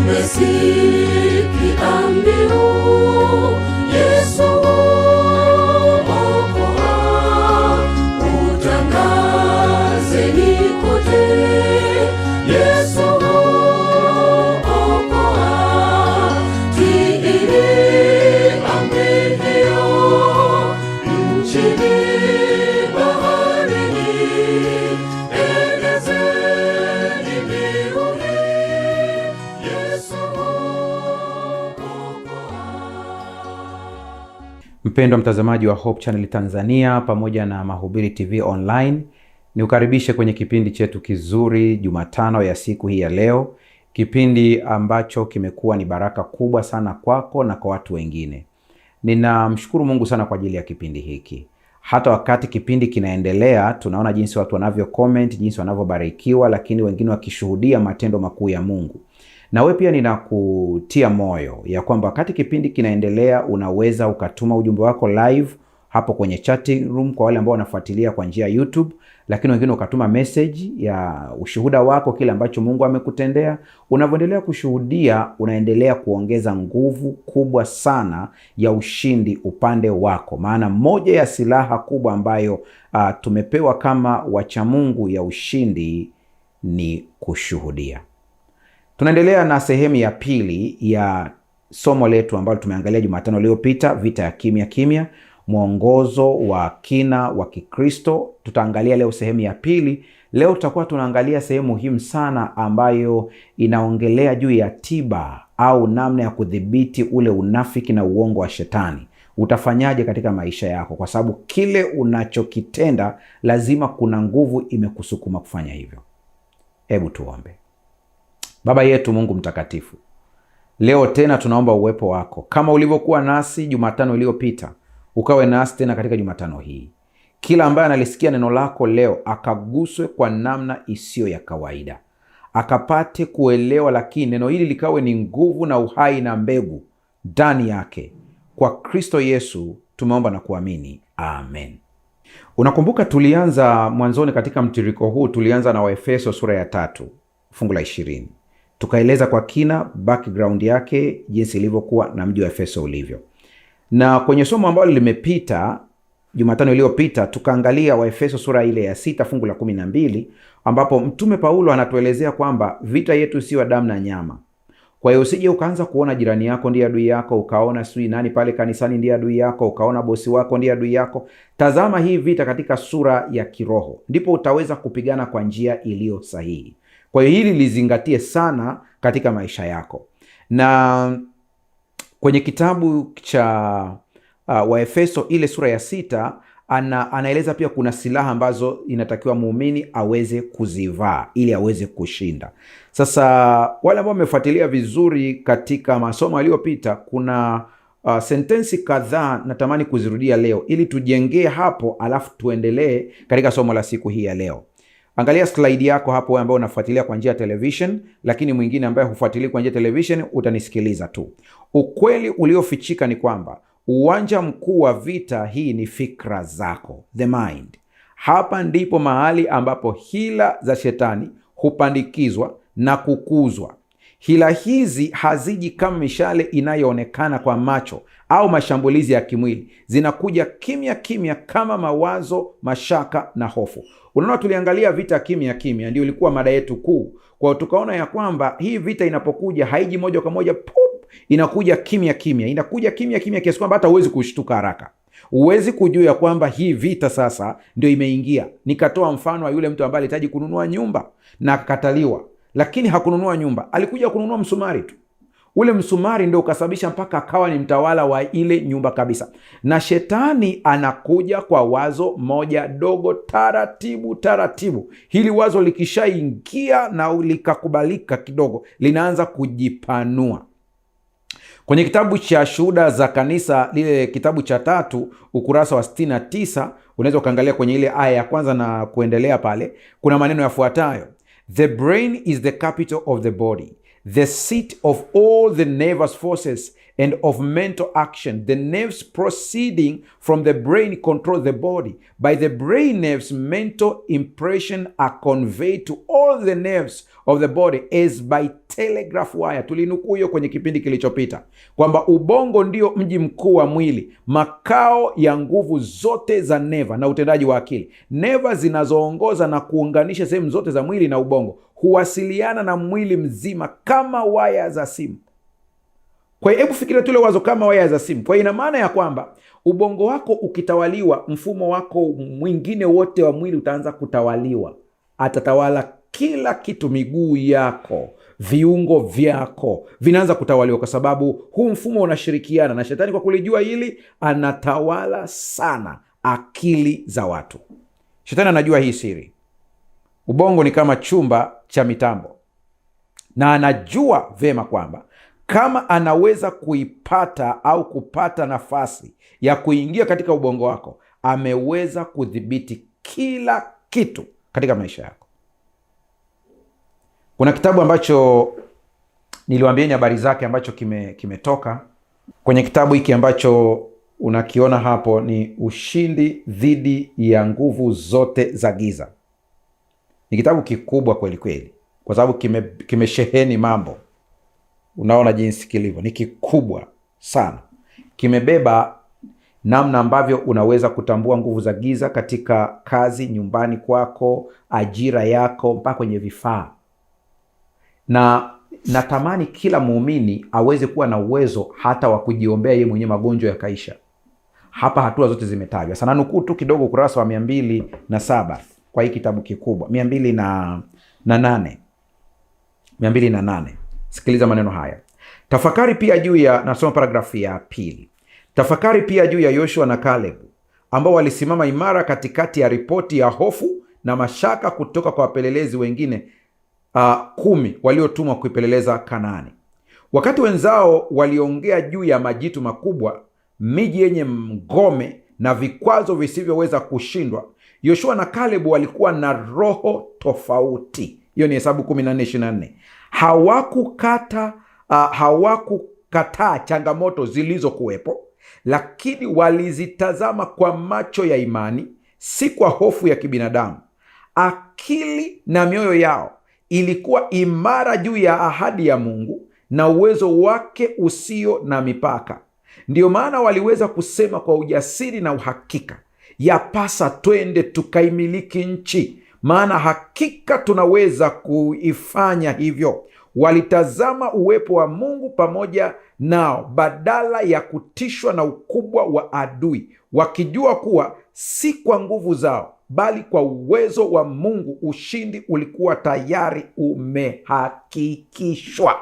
Umesikia mbiu, Yesu okoa, utangazeni kote, Yesu okoa, tiini amri hiyo, nchini baharini, enezeni mbiu hii, Yesu okoa. Mpendwa mtazamaji wa Hope Channel Tanzania pamoja na Mahubiri TV Online, niukaribishe kwenye kipindi chetu kizuri Jumatano ya siku hii ya leo, kipindi ambacho kimekuwa ni baraka kubwa sana kwako na kwa watu wengine. Ninamshukuru Mungu sana kwa ajili ya kipindi hiki. Hata wakati kipindi kinaendelea, tunaona jinsi watu wanavyo comment, jinsi wanavyobarikiwa, lakini wengine wakishuhudia matendo makuu ya Mungu. Na wewe pia ninakutia moyo ya kwamba wakati kipindi kinaendelea unaweza ukatuma ujumbe wako live hapo kwenye chatting room kwa wale ambao wanafuatilia kwa njia ya YouTube, lakini wengine ukatuma message ya ushuhuda wako, kile ambacho Mungu amekutendea. Unavyoendelea kushuhudia, unaendelea kuongeza nguvu kubwa sana ya ushindi upande wako. Maana moja ya silaha kubwa ambayo tumepewa kama wacha Mungu ya ushindi ni kushuhudia. Tunaendelea na sehemu ya pili ya somo letu ambalo tumeangalia Jumatano iliyopita, vita ya kimya kimya, mwongozo wa kina wa Kikristo. Tutaangalia leo sehemu ya pili. Leo tutakuwa tunaangalia sehemu muhimu sana ambayo inaongelea juu ya tiba au namna ya kudhibiti ule unafiki na uongo wa shetani. Utafanyaje katika maisha yako, kwa sababu kile unachokitenda lazima kuna nguvu imekusukuma kufanya hivyo. Hebu tuombe. Baba yetu Mungu mtakatifu, leo tena tunaomba uwepo wako kama ulivyokuwa nasi Jumatano iliyopita, ukawe nasi tena katika Jumatano hii. Kila ambaye analisikia neno lako leo akaguswe kwa namna isiyo ya kawaida, akapate kuelewa, lakini neno hili likawe ni nguvu na uhai na mbegu ndani yake. Kwa Kristo Yesu tumeomba na kuamini, amen. Unakumbuka tulianza mwanzoni katika mtiririko huu, tulianza na Waefeso sura ya 3 fungu la 20. Tukaeleza kwa kina background yake, jinsi ilivyokuwa na mji wa Efeso ulivyo. Na kwenye somo ambalo limepita Jumatano iliyopita, tukaangalia Waefeso sura ile ya 6 fungu la 12, ambapo Mtume Paulo anatuelezea kwamba vita yetu sio damu na nyama. Kwa hiyo usije ukaanza kuona jirani yako ndiye adui yako, ukaona sui nani pale kanisani ndiye adui yako, ukaona bosi wako ndiye adui yako. Tazama hii vita katika sura ya kiroho, ndipo utaweza kupigana kwa njia iliyo sahihi. Kwa hiyo hili lizingatie sana katika maisha yako. Na kwenye kitabu cha Waefeso ile sura ya 6 anaeleza pia kuna silaha ambazo inatakiwa muumini aweze kuzivaa ili aweze kushinda. Sasa wale ambao wamefuatilia vizuri katika masomo yaliyopita, kuna sentensi kadhaa natamani kuzirudia leo ili tujengee hapo, alafu tuendelee katika somo la siku hii ya leo. Angalia slide yako hapo, ambayo unafuatilia kwa njia ya television, lakini mwingine ambaye hufuatilia kwa njia ya television utanisikiliza tu. Ukweli uliofichika ni kwamba uwanja mkuu wa vita hii ni fikra zako, the mind. Hapa ndipo mahali ambapo hila za shetani hupandikizwa na kukuzwa. Hila hizi haziji kama mishale inayoonekana kwa macho au mashambulizi ya kimwili. Zinakuja kimya kimya kama mawazo, mashaka na hofu. Unaona, tuliangalia vita kimya kimya, ndio ilikuwa mada yetu kuu. Kwa hiyo tukaona ya kwamba hii vita inapokuja haiji moja kwa moja pop, inakuja kimya kimya. Inakuja kimya kimya kiasi kwamba hata huwezi kushtuka haraka. Huwezi kujua ya kwamba hii vita sasa ndio imeingia. Nikatoa mfano wa yule mtu ambaye alihitaji kununua nyumba na akakataliwa, lakini hakununua nyumba, alikuja kununua msumari tu. Ule msumari ndio ukasababisha mpaka akawa ni mtawala wa ile nyumba kabisa. Na shetani anakuja kwa wazo moja dogo, taratibu taratibu. Hili wazo likishaingia na likakubalika kidogo, linaanza kujipanua. Kwenye kitabu cha Shuhuda za Kanisa, lile kitabu cha 3 ukurasa wa 69, unaweza ukaangalia kwenye ile aya ya kwanza na kuendelea pale, kuna maneno yafuatayo: The brain is the capital of the body, the seat of all the nervous forces and of mental action. The nerves proceeding from the brain control the body. By the brain nerves, mental impression are conveyed to all the nerves of the body as by telegraph wire. Tulinukuu hiyo kwenye kipindi kilichopita kwamba ubongo ndio mji mkuu wa mwili, makao ya nguvu zote za neva na utendaji wa akili. Neva zinazoongoza na kuunganisha sehemu zote za mwili na ubongo huwasiliana na mwili mzima kama waya za simu. Kwa hiyo hebu fikiria tule wazo kama waya za simu. Kwa hiyo ina maana ya kwamba ubongo wako ukitawaliwa, mfumo wako mwingine wote wa mwili utaanza kutawaliwa. Atatawala kila kitu, miguu yako, viungo vyako vinaanza kutawaliwa, kwa sababu huu mfumo unashirikiana na shetani. Kwa kulijua hili, anatawala sana akili za watu. Shetani anajua hii siri. Ubongo ni kama chumba cha mitambo, na anajua vema kwamba kama anaweza kuipata au kupata nafasi ya kuingia katika ubongo wako, ameweza kudhibiti kila kitu katika maisha yako. Kuna kitabu ambacho niliwaambieni habari zake ambacho kimetoka kwenye kitabu hiki ambacho unakiona hapo, ni Ushindi Dhidi ya Nguvu Zote za Giza. Ni kitabu kikubwa kweli kweli, kwa sababu kimesheheni mambo. Unaona jinsi kilivyo, ni kikubwa sana. Kimebeba namna ambavyo unaweza kutambua nguvu za giza katika kazi, nyumbani kwako, ajira yako, mpaka kwenye vifaa. Na natamani kila muumini aweze kuwa na uwezo hata wa kujiombea yeye mwenyewe magonjwa yakaisha. Hapa hatua zote zimetajwa. Sana nukuu tu kidogo ukurasa wa 207 kwa hii kitabu kikubwa, 208. Sikiliza maneno haya. Tafakari pia juu ya, nasoma paragrafu ya 2. Tafakari pia juu ya Yoshua na Caleb ambao walisimama imara katikati ya ripoti ya hofu na mashaka kutoka kwa wapelelezi wengine 10 waliotumwa kuipeleleza Kanaani. Wakati wenzao waliongea juu ya majitu makubwa, miji yenye ngome na vikwazo visivyoweza kushindwa, Yoshua na Caleb walikuwa na roho tofauti. Hiyo ni Hesabu 14:24. Hawakukataa changamoto zilizokuwepo, lakini walizitazama kwa macho ya imani, si kwa hofu ya kibinadamu. Akili na mioyo yao ilikuwa imara juu ya ahadi ya Mungu na uwezo wake usio na mipaka. Ndiyo maana waliweza kusema kwa ujasiri na uhakika, yapasa twende tukaimiliki nchi, maana hakika tunaweza kuifanya hivyo. Walitazama uwepo wa Mungu pamoja nao badala ya kutishwa na ukubwa wa adui, wakijua kuwa si kwa nguvu zao bali kwa uwezo wa Mungu ushindi ulikuwa tayari umehakikishwa.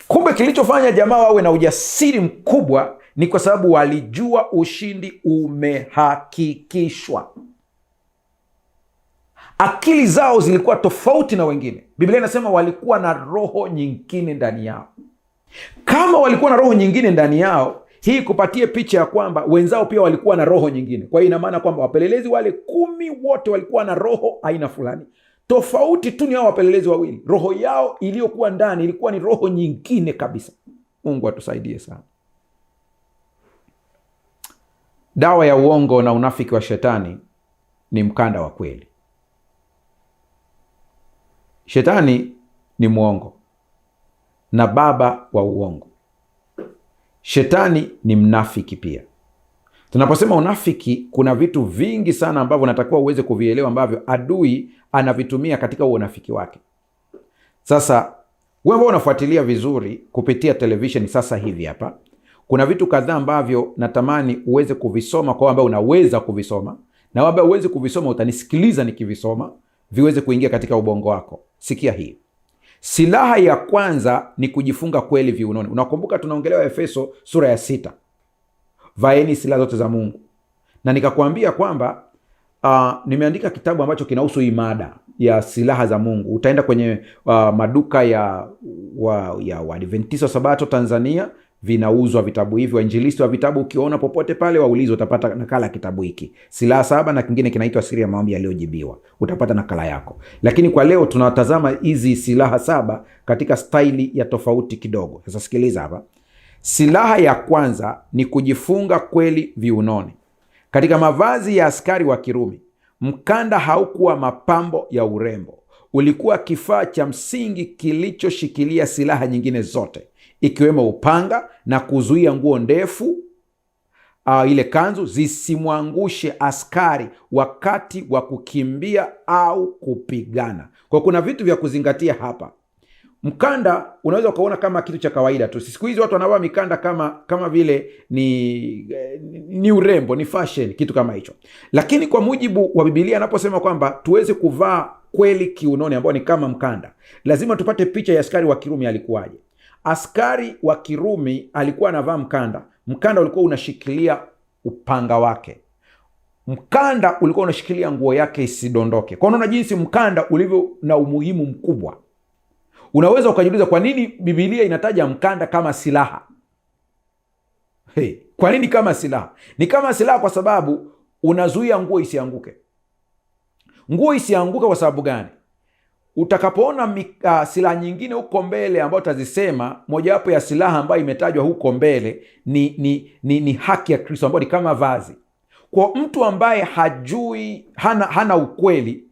Kumbe kilichofanya jamaa wawe na ujasiri mkubwa ni kwa sababu walijua ushindi umehakikishwa. Akili zao zilikuwa tofauti na wengine. Biblia inasema walikuwa na roho nyingine ndani yao. Kama walikuwa na roho nyingine ndani yao, hii kupatie picha ya kwamba wenzao pia walikuwa na roho nyingine. Kwa hiyo ina maana kwamba wapelelezi wale 10 wote walikuwa na roho aina fulani. Tofauti tu ni hao wapelelezi wawili, roho yao iliyokuwa ndani ilikuwa ni roho nyingine kabisa. Mungu atusaidie sana. Dawa ya uongo na unafiki wa shetani ni mkanda wa kweli. Shetani ni mwongo na baba wa uongo. Shetani ni mnafiki pia. Tunaposema unafiki, kuna vitu vingi sana ambavyo natakiwa uweze kuvielewa ambavyo adui anavitumia katika unafiki wake. Sasa wewe ambao unafuatilia vizuri kupitia television sasa hivi hapa, kuna vitu kadhaa ambavyo natamani uweze kuvisoma, kwa ambao unaweza kuvisoma, na ambao uweze kuvisoma utanisikiliza nikivisoma, viweze kuingia katika ubongo wako. Sikia hii. Silaha ya kwanza ni kujifunga kweli viunoni. Unakumbuka tunaongelea Efeso sura ya 6. Vaeni silaha zote za Mungu. Na nikakwambia kwamba nimeandika kitabu ambacho kinahusu imada ya silaha za Mungu. Utaenda kwenye maduka ya Waadventista Sabato Tanzania, vinauzwa vitabu hivi. Wainjilisti wa vitabu ukiona popote pale, waulize, utapata nakala ya kitabu hiki, Silaha Saba, na kingine kinaitwa Siri ya Maombi Yaliyojibiwa. Utapata nakala yako. Lakini kwa leo tunatazama hizi silaha 7 katika staili ya tofauti kidogo. Sasa sikiliza hapa. Silaha ya kwanza ni kujifunga kweli viunoni. Katika mavazi ya askari wa Kirumi, mkanda haukuwa mapambo ya urembo. Ulikuwa kifaa cha msingi kilichoshikilia silaha nyingine zote, ikiwemo upanga na kuzuia nguo ndefu, ile kanzu, zisimwangushe askari wakati wa kukimbia au kupigana. Kwa kuna vitu vya kuzingatia hapa. Mkanda unaweza ukaona kama kitu cha kawaida tu. Siku hizi watu wanavaa mikanda kama vile ni urembo, ni fashion, kitu kama hicho. Lakini kwa mujibu wa Biblia anaposema kwamba tuweze kuvaa kweli kiunoni, ambao ni kama mkanda, lazima tupate picha ya askari wa Kirumi alikuwaje. Askari wa Kirumi alikuwa anavaa mkanda. Mkanda ulikuwa unashikilia upanga wake. Mkanda ulikuwa unashikilia nguo yake isidondoke. Kwa unaona jinsi mkanda ulivyo na umuhimu mkubwa. Unaweza ukajiuliza kwa nini Biblia inataja mkanda kama silaha? Kwa nini kama silaha? Ni kama silaha kwa sababu unazuia nguo isianguke. Nguo isianguke kwa sababu gani? Utakapoona silaha nyingine huko mbele ambayo utazisema, mojawapo ya silaha ambayo imetajwa huko mbele ni haki ya Kristo, ambayo ni kama vazi. Kwa mtu ambaye hajui, hana ukweli,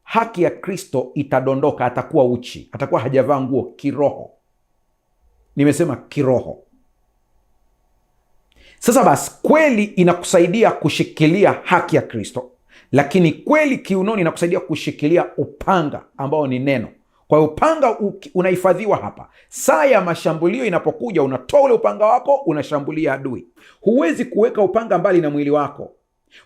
haki ya Kristo itadondoka, atakuwa uchi, atakuwa hajavaa nguo kiroho. Nimesema kiroho. Sasa basi, kweli inakusaidia kushikilia haki ya Kristo, lakini kweli kiunoni inakusaidia kushikilia upanga ambao ni neno. Kwa hiyo upanga unahifadhiwa hapa. Saa ya mashambulio inapokuja, unatoa ule upanga wako, unashambulia adui. Huwezi kuweka upanga mbali na mwili wako.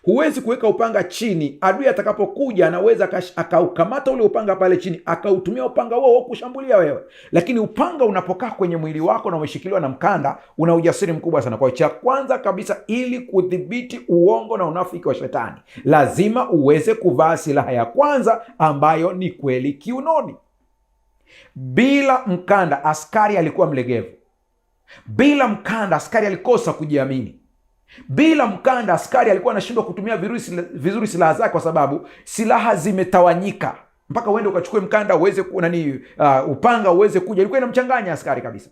Huwezi kuweka upanga chini. Adui atakapokuja anaweza akaukamata ule upanga pale chini, akautumia upanga huo kushambulia wewe. Lakini upanga unapokaa kwenye mwili wako na umeshikiliwa na mkanda, una ujasiri mkubwa sana. Kwa cha kwanza kabisa, ili kudhibiti uongo na unafiki wa shetani, lazima uweze kuvaa silaha ya kwanza ambayo ni kweli kiunoni. Bila mkanda askari alikuwa mlegevu. Bila mkanda askari alikosa kujiamini. Bila mkanda askari alikuwa anashindwa kutumia vizuri silaha zake, kwa sababu silaha zimetawanyika. Mpaka uende ukachukue mkanda uweze upanga uweze kuja, ilikuwa inamchanganya askari kabisa.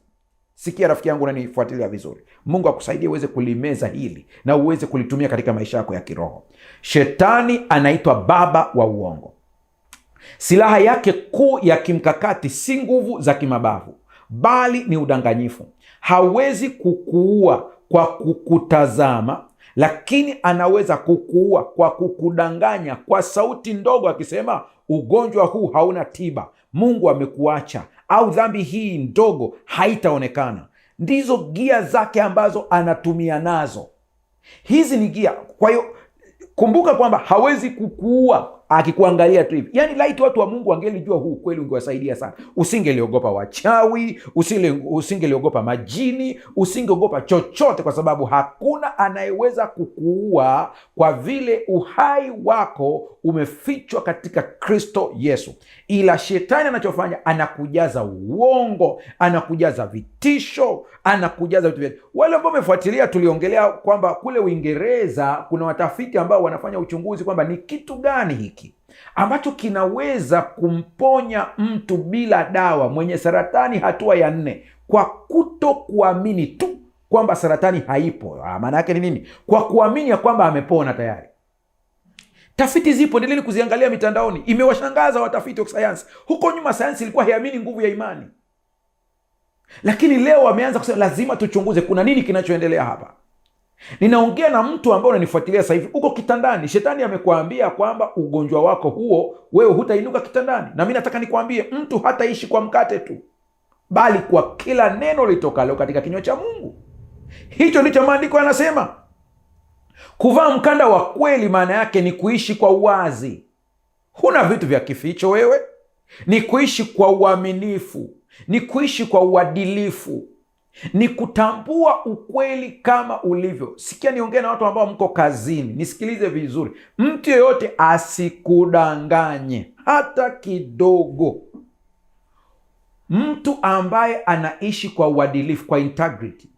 Sikia rafiki yangu, unanifuatilia vizuri, Mungu akusaidie uweze kulimeza hili na uweze kulitumia katika maisha yako ya kiroho. Shetani anaitwa baba wa uongo. Silaha yake kuu ya kimkakati si nguvu za kimabavu, bali ni udanganyifu. Hawezi kukuua kwa kukutazama, lakini anaweza kukuua kwa kukudanganya kwa sauti ndogo, akisema ugonjwa huu hauna tiba, Mungu amekuacha, au dhambi hii ndogo haitaonekana. Ndizo gia zake ambazo anatumia nazo. Hizi ni gia. Kwa hiyo kumbuka kwamba hawezi kukuua akikuangalia tu hivi. Yaani laiti watu wa Mungu wangelijua huu kweli, ungewasaidia sana. Usingeliogopa wachawi, usingeliogopa majini, usingeogopa chochote, kwa sababu hakuna anayeweza kukuua, kwa vile uhai wako umefichwa katika Kristo Yesu. Ila shetani anachofanya, anakujaza uongo, anakujaza vitisho, anakujaza vitu vyote. Wale ambao wamefuatilia, tuliongelea kwamba kule Uingereza kuna watafiti ambao wanafanya uchunguzi kwamba ni kitu gani hiki ambacho kinaweza kumponya mtu bila dawa, mwenye saratani hatua ya 4, kwa kuto kuamini tu kwamba saratani haipo. Maana yake ni nini? Kwa kuamini ya kwamba amepona tayari. Tafiti zipo, endeleni kuziangalia mitandaoni. Imewashangaza watafiti wa sayansi. Huko nyuma sayansi ilikuwa haiamini nguvu ya imani, lakini leo wameanza kusema lazima tuchunguze kuna nini kinachoendelea hapa. Ninaongea na mtu ambaye unanifuatilia sasa hivi, uko kitandani, shetani amekuambia kwamba ugonjwa wako huo wewe hutainuka kitandani. Na mimi nataka nikwambie, mtu hataishi kwa mkate tu, bali kwa kila neno litokalo katika kinywa cha Mungu. Hicho ndicho maandiko yanasema. Kuvaa mkanda wa kweli maana yake ni kuishi kwa uwazi. Huna vitu vya kificho wewe. Ni kuishi kwa uaminifu, ni kuishi kwa uadilifu, ni kutambua ukweli kama ulivyo. Sikia, niongee na watu ambao mko kazini, nisikilize vizuri. Mtu yeyote asikudanganye hata kidogo. Mtu ambaye anaishi kwa uadilifu, kwa integrity,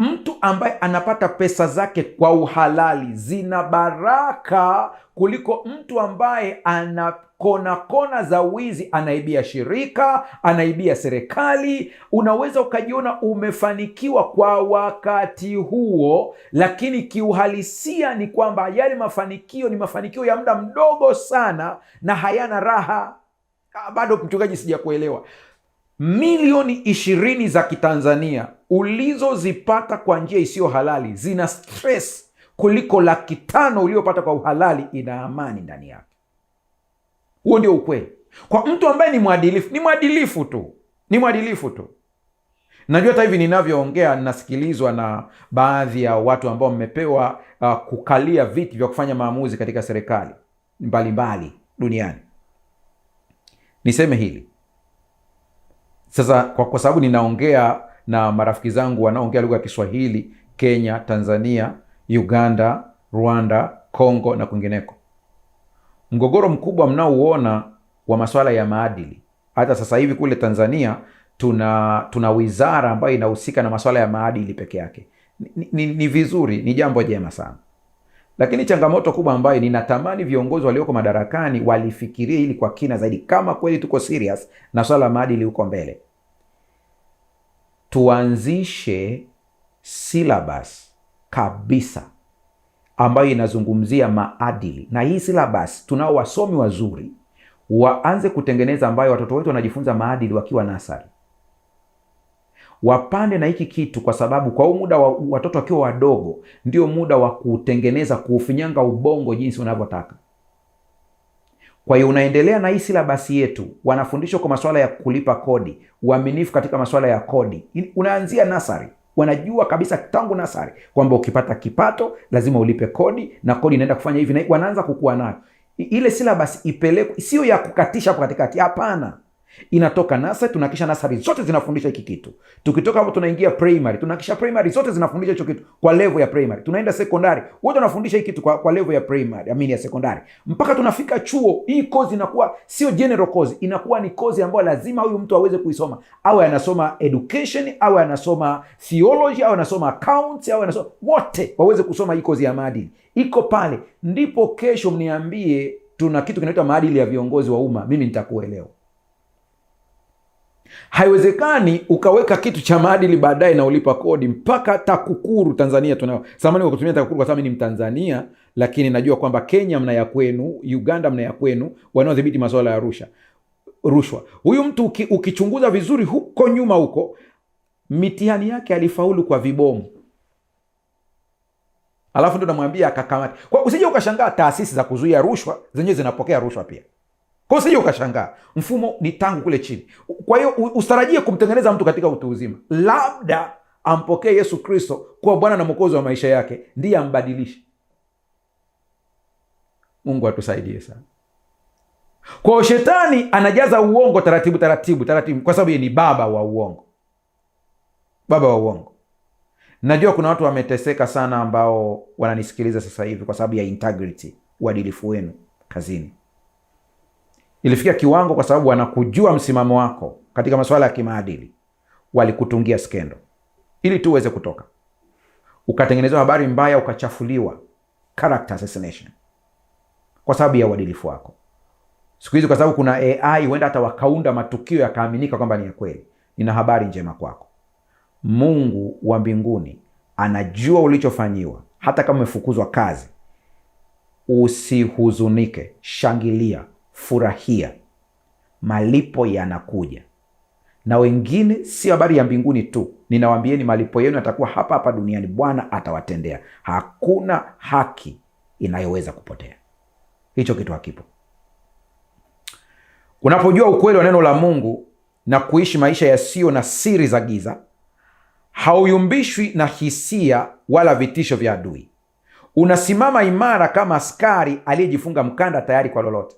Mtu ambaye anapata pesa zake kwa uhalali zina baraka kuliko mtu ambaye ana kona za wizi, anaibia shirika, anaibia serikali. Unaweza ukajiona umefanikiwa kwa wakati huo, lakini kiuhalisia ni kwamba yale mafanikio ni mafanikio ya muda mdogo sana na hayana raha. Bado mchungaji, sijakuelewa. Milioni 20 za Kitanzania ulizozipata kwa njia isiyo halali zina stress kuliko 500,000 uliopata kwa uhalali, ina amani ndani yake. Huo ndio ukweli. Kwa mtu ambaye ni mwadilifu tu. Najua hata hivi ninavyoongea ninasikilizwa na baadhi ya watu ambao mmepewa kukalia viti vya kufanya maamuzi katika serikali mbalimbali duniani. Niseme hili sasa kwa sababu ninaongea na marafiki zangu wanaoongea lugha ya Kiswahili Kenya, Tanzania, Uganda, Rwanda, Kongo na kwingineko. Mgogoro mkubwa mnaouona wa masuala ya maadili, hata sasa hivi kule Tanzania tuna wizara ambayo inahusika na masuala ya maadili peke yake. Ni vizuri, ni jambo jema sana. Lakini changamoto kubwa ambayo ninatamani viongozi walioko madarakani walifikirie hili kwa kina zaidi, kama kweli tuko serious na swala la maadili huko mbele. Tuanzishe syllabus kabisa ambayo inazungumzia maadili, na hii syllabus tunao wasomi wazuri waanze kutengeneza, ambayo watoto wetu wanajifunza maadili wakiwa nasari. Wapande na hiki kitu, kwa sababu kwa muda watoto wakiwa wadogo ndio muda wa kutengeneza, kuufinyanga ubongo jinsi unavyotaka. Kwa hiyo unaendelea na hii syllabus yetu, wanafundishwa kwa masuala ya kulipa kodi, uaminifu katika masuala ya kodi. Unaanzia nasari, wanajua kabisa tangu nasari kwamba ukipata kipato lazima ulipe kodi, na kodi inaenda kufanya hivi, na wanaanza kukua nayo. Ile syllabus ipelekwe, sio ya kukatisha hapo katikati, hapana. Inatoka nasari, tunahakisha nasari zote zinafundisha hiki kitu. Tukitoka hapo tunaingia primary, tunahakisha primary zote zinafundisha hicho kitu kwa level ya primary. Tunaenda secondary, wote wanafundisha hiki kitu kwa level ya primary, ya secondary. Mpaka tunafika chuo, hii course inakuwa sio general course, inakuwa ni course ambayo lazima huyu mtu aweze kuisoma. Awe anasoma education, awe anasoma theology, awe anasoma accounts, awe anasoma, wote waweze kusoma hii course ya maadili. Iko pale, ndipo kesho mniambie tuna kitu kinaitwa maadili ya viongozi wa umma, mimi nitakuelewa. Haiwezekani ukaweka kitu cha maadili baadaye na ulipa kodi. Mpaka TAKUKURU Tanzania tunao. Samahani kwa kutumia TAKUKURU kwa sababu ni Mtanzania, lakini najua kwamba Kenya mna ya kwenu, Uganda mna ya kwenu, wanaodhibiti masuala ya rushwa. Huyu mtu ukichunguza vizuri huko nyuma huko, mitihani yake alifaulu kwa vibomu. Alafu ndo namwambia akakamata. Kwa usije ukashangaa taasisi za kuzuia rushwa zenyewe zinapokea rushwa pia. Kwa usije ukashangaa, mfumo ni tangu kule chini. Kwa hiyo usitarajie kumtengeneza mtu katika utu uzima. Labda ampokee Yesu Kristo kuwa Bwana na Mwokozi wa maisha yake, ndiye ambadilishe. Mungu atusaidie sana. Kwa shetani anajaza uongo taratibu kwa sababu yeye ni baba wa uongo. Najua kuna watu wameteseka sana ambao wananisikiliza sasa hivi kwa sababu ya integrity, uadilifu wenu kazini. Ilifikia kiwango kwa sababu wanakujua msimamo wako katika masuala ya kimaadili, walikutungia skendo ili tu uweze kutoka, ukatengenezwa habari mbaya, ukachafuliwa, character assassination, kwa sababu ya uadilifu wako. Siku hizi kwa sababu kuna AI, huenda hata wakaunda matukio yakaaminika kwamba ni ya kweli. Nina habari njema kwako. Mungu wa mbinguni anajua ulichofanyiwa. Hata kama umefukuzwa kazi, usihuzunike, shangilia, furahia, malipo yanakuja. Na wengine si habari ya mbinguni tu, ninawaambieni malipo yenu yatakuwa hapa hapa duniani. Bwana atawatendea. Hakuna haki inayoweza kupotea. Hicho kitu hakipo. Unapojua ukweli wa neno la Mungu na kuishi maisha yasiyo na siri za giza, hauyumbishwi na hisia wala vitisho vya adui. Unasimama imara kama askari aliyejifunga mkanda tayari kwa lolote.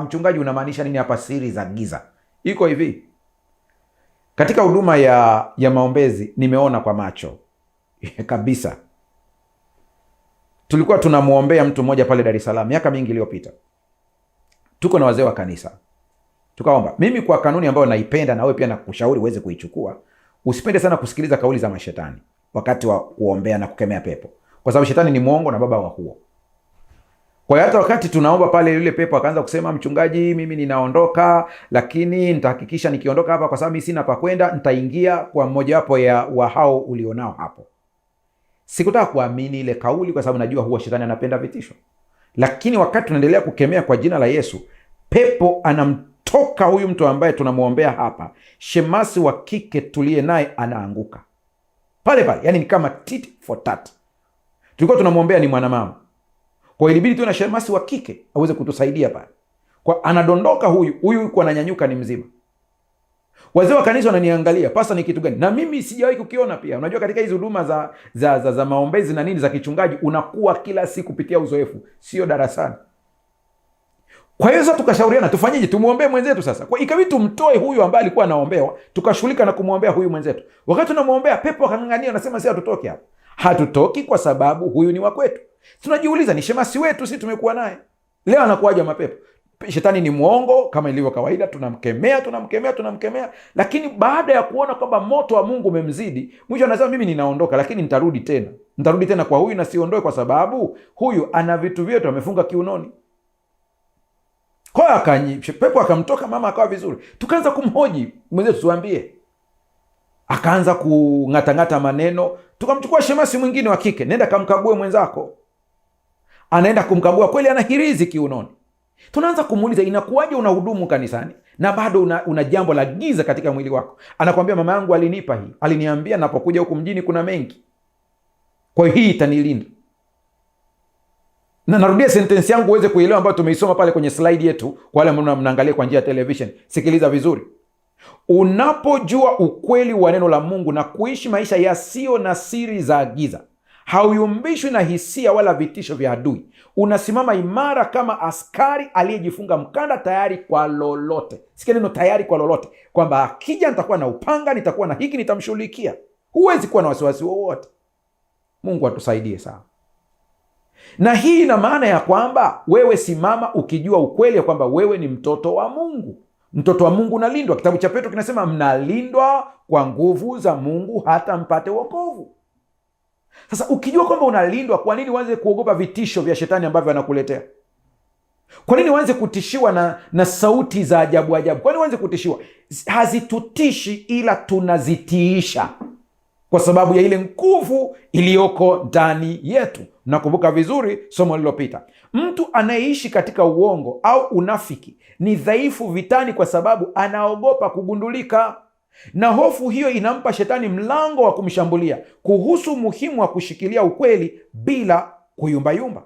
Mchungaji, unamaanisha nini hapa siri za giza? Iko hivi. Katika huduma ya maombezi nimeona kwa macho kabisa. Tulikuwa tunamuombea mtu mmoja pale Dar es Salaam miaka mingi iliyopita. Tuko na wazee wa kanisa. Tukaomba. Mimi kwa kanuni ambayo naipenda na wewe pia nakushauri uweze kuichukua. usipende sana kusikiliza kauli za mashetani wakati wa kuombea na kukemea pepo, kwa sababu shetani ni mwongo na baba wa huo. Kwa hiyo hata wakati tunaomba pale, yule pepo akaanza kusema, mchungaji, mimi ninaondoka, lakini nitahakikisha nikiondoka hapa, kwa sababu mimi sina pa kwenda, nitaingia kwa mmojawapo wa hao ulionao hapo. Sikutaka kuamini ile kauli, kwa sababu najua huwa shetani anapenda vitisho. Lakini wakati tunaendelea kukemea kwa jina la Yesu, pepo anamtoka huyu mtu ambaye tunamwombea hapa, shemasi wa kike tuliye naye anaanguka pale pale. Yani ni kama tit for tat. Tulikuwa tunamwombea ni mwanamama, kwa ilibidi tu na shemasi wa kike aweze kutusaidia pale. Kwa anadondoka huyu yuko ananyanyuka, ni mzima. Wazee wa kanisa wananiangalia, pasa ni kitu gani? Na mimi sijawahi kukiona pia. Unajua katika hizo huduma za maombezi na nini za kichungaji, unakuwa kila siku kupitia uzoefu, sio darasani. Kwa hiyo sasa tukashauriana tufanyeje, tumuombee mwenzetu sasa. Kwa ikabidi tumtoe huyu ambaye alikuwa anaombewa, tukashughulika na kumwombea huyu mwenzetu. Wakati tunamwombea, pepo akang'ang'ania, anasema sisi hatutoki hapa. Hatutoki kwa sababu huyu ni wa kwetu. Tunajiuliza, ni shemasi wetu, sisi tumekuwa naye. Leo anakuaje mapepo? Shetani ni mwongo kama ilivyo kawaida, tunamkemea, lakini baada ya kuona kwamba moto wa Mungu umemzidi, mwisho anasema mimi ninaondoka, lakini nitarudi tena kwa huyu, na siondoe kwa sababu huyu ana vitu vyetu amefunga kiunoni. Kwa hiyo pepo akamtoka, mama akawa vizuri. Tukaanza kumhoji mwenzetu, tuambie. Akaanza kung'atang'ata maneno. Tukamchukua shemasi mwingine wa kike, nenda kamkague mwenzako. Anaenda kumkagua, kweli ana hirizi kiunoni. Tunaanza kumuuliza, inakuwaje unahudumu kanisani na bado una jambo la giza katika mwili wako? Anakwambia, mama yangu alinipa hii, aliniambia napokuja huku mjini kuna mengi, kwa hiyo hii itanilinda. Na narudia sentensi yangu uweze kuelewa, ambayo tumeisoma pale kwenye slide yetu. Kwa wale mnaangalia kwa njia ya television, sikiliza vizuri. Unapojua ukweli wa neno la Mungu na kuishi maisha yasiyo na siri za giza, hauyumbishwi na hisia wala vitisho vya adui. Unasimama imara kama askari aliyejifunga mkanda, tayari kwa lolote. Sikia neno tayari kwa lolote, kwamba akija nitakuwa na upanga, nitakuwa na hiki, nitamshughulikia. Huwezi kuwa na wasiwasi wowote. Mungu atusaidie sana. Na hii ina maana ya kwamba wewe simama ukijua ukweli ya kwamba wewe ni mtoto wa Mungu. Mtoto wa Mungu unalindwa. Kitabu cha Petro kinasema mnalindwa kwa nguvu za Mungu hata mpate wokovu. Sasa ukijua kwamba unalindwa, kwa nini uanze kuogopa vitisho vya shetani ambavyo anakuletea? Kwa nini uanze kutishiwa na sauti za ajabu ajabu? Kwa nini uanze kutishiwa? Hazitutishi, ila tunazitiisha kwa sababu ya ile nguvu iliyoko ndani yetu. Nakumbuka vizuri somo lililopita. Mtu anayeishi katika uongo au unafiki ni dhaifu vitani, kwa sababu anaogopa kugundulika, na hofu hiyo inampa shetani mlango wa kumshambulia kuhusu umuhimu wa kushikilia ukweli bila kuyumbayumba.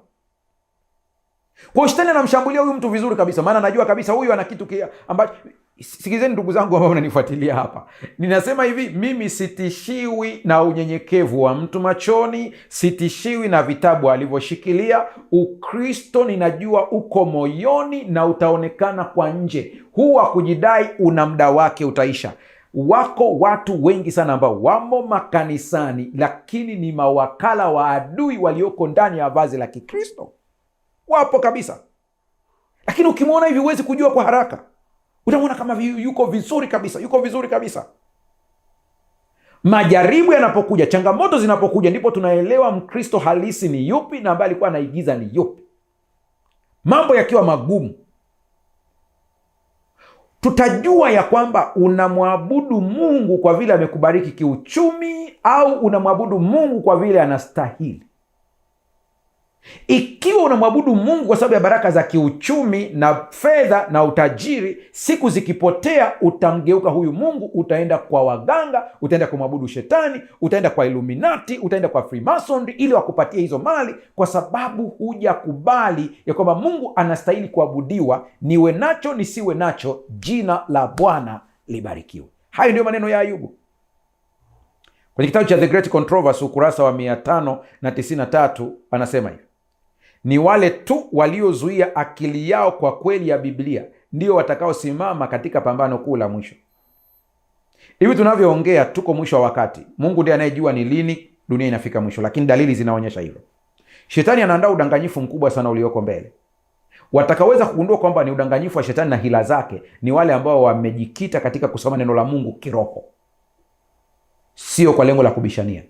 Kwa shetani anamshambulia huyu mtu vizuri kabisa, maana anajua kabisa huyu ana kitu ambacho. Sikizeni ndugu zangu ambao mnanifuatilia hapa, ninasema hivi, mimi sitishiwi na unyenyekevu wa mtu machoni, sitishiwi na vitabu alivyoshikilia. Ukristo ninajua uko moyoni na utaonekana kwa nje. Huu wa kujidai una muda wake, utaisha. Wako watu wengi sana ambao wamo makanisani, lakini ni mawakala wa adui walioko ndani ya vazi la Kikristo. Wapo kabisa, lakini ukimwona hivi huwezi kujua kwa haraka. Utamwona kama yuko vizuri kabisa. Majaribu yanapokuja, changamoto zinapokuja, ndipo tunaelewa Mkristo halisi ni yupi na ambaye alikuwa anaigiza ni yupi. Mambo yakiwa magumu, tutajua ya kwamba unamwabudu Mungu kwa vile amekubariki kiuchumi, au unamwabudu Mungu kwa vile anastahili. Ikiwa unamwabudu Mungu kwa sababu ya baraka za kiuchumi na fedha na utajiri, siku zikipotea utamgeuka huyu Mungu, utaenda kwa waganga, utaenda kumwabudu shetani, utaenda kwa Illuminati, utaenda kwa Freemason ili wakupatie hizo mali, kwa sababu hujakubali ya kwamba Mungu anastahili kuabudiwa. Niwe nacho nisiwe nacho, jina la Bwana libarikiwe. Hayo ndio maneno ya Ayubu kwenye kitabu cha The Great Controversy, ukurasa wa 593, anasema hivi: ni wale tu waliozuia akili yao kwa kweli ya Biblia ndio watakaosimama katika pambano kuu la mwisho. Hivi tunavyoongea tuko mwisho wa wakati. Mungu ndiye anayejua ni lini dunia inafika mwisho, lakini dalili zinaonyesha hivyo. Shetani anaandaa udanganyifu mkubwa sana ulioko mbele. Watakaweza kugundua kwamba ni udanganyifu wa shetani na hila zake ni wale ambao wamejikita katika kusoma neno la Mungu kiroho. sio kwa lengo la kubishania.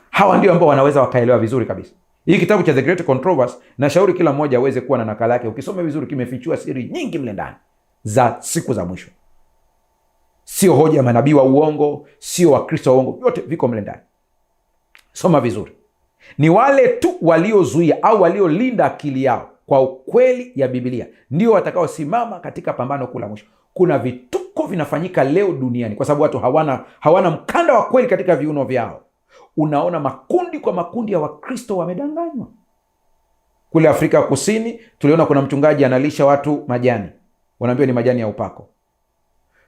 Hawa ndio ambao wanaweza wakaelewa vizuri kabisa. Hii kitabu cha The Great Controversy, na shauri kila mmoja aweze kuwa na nakala yake. Ukisoma vizuri, kimefichua siri nyingi mle ndani za siku za mwisho. Sio hoja ya manabii wa uongo, sio wakristo wa uongo, yote viko mle ndani. Soma vizuri. Ni wale tu waliozuia au waliolinda akili yao kwa ukweli ya Biblia ndio watakaosimama katika pambano kula mwisho. Kuna vituko vinafanyika leo duniani kwa sababu watu hawana mkanda wa kweli katika viuno vyao. Unaona makundi kwa makundi ya Wakristo wamedanganywa. Kule Afrika ya Kusini tuliona kuna mchungaji analisha watu majani, wanaambiwa ni majani ya upako.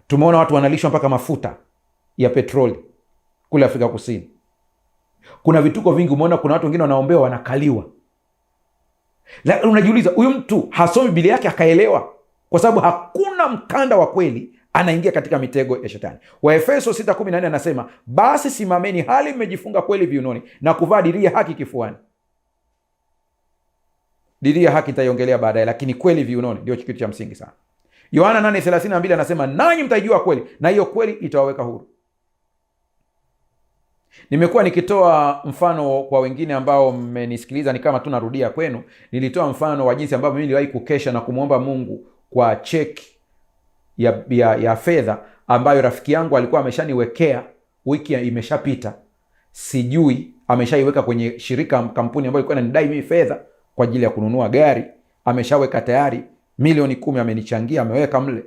Tumeona watu wanalishwa mpaka mafuta ya petroli kule Afrika Kusini. Kuna vituko vingi. Umeona kuna watu wengine wanaombewa wanakaliwa. Unajiuliza, huyu mtu hasomi Biblia yake akaelewa? Kwa sababu hakuna mkanda wa kweli, anaingia katika mitego ya shetani. Waefeso 6:14 anasema, basi simameni hali mmejifunga kweli viunoni na kuvaa dirii ya haki kifuani. Dirii ya haki nitaiongelea baadaye, lakini kweli viunoni ndio kitu cha msingi sana. Yohana 8:32 anasema, nanyi mtaijua kweli na hiyo kweli itawaweka huru. Nimekuwa nikitoa mfano kwa wengine ambao mmenisikiliza, ni kama tunarudia kwenu. Nilitoa mfano wa jinsi ambavyo mimi niliwahi kukesha na kumwomba Mungu kwa cheki ya fedha ambayo rafiki yangu alikuwa ameshaniwekea, wiki imeshapita, sijui ameshaiweka kwenye shirika, kampuni ambayo ilikuwa inanidai mimi fedha kwa ajili ya kununua gari. Ameshaweka tayari milioni 10 amenichangia, ameweka mle.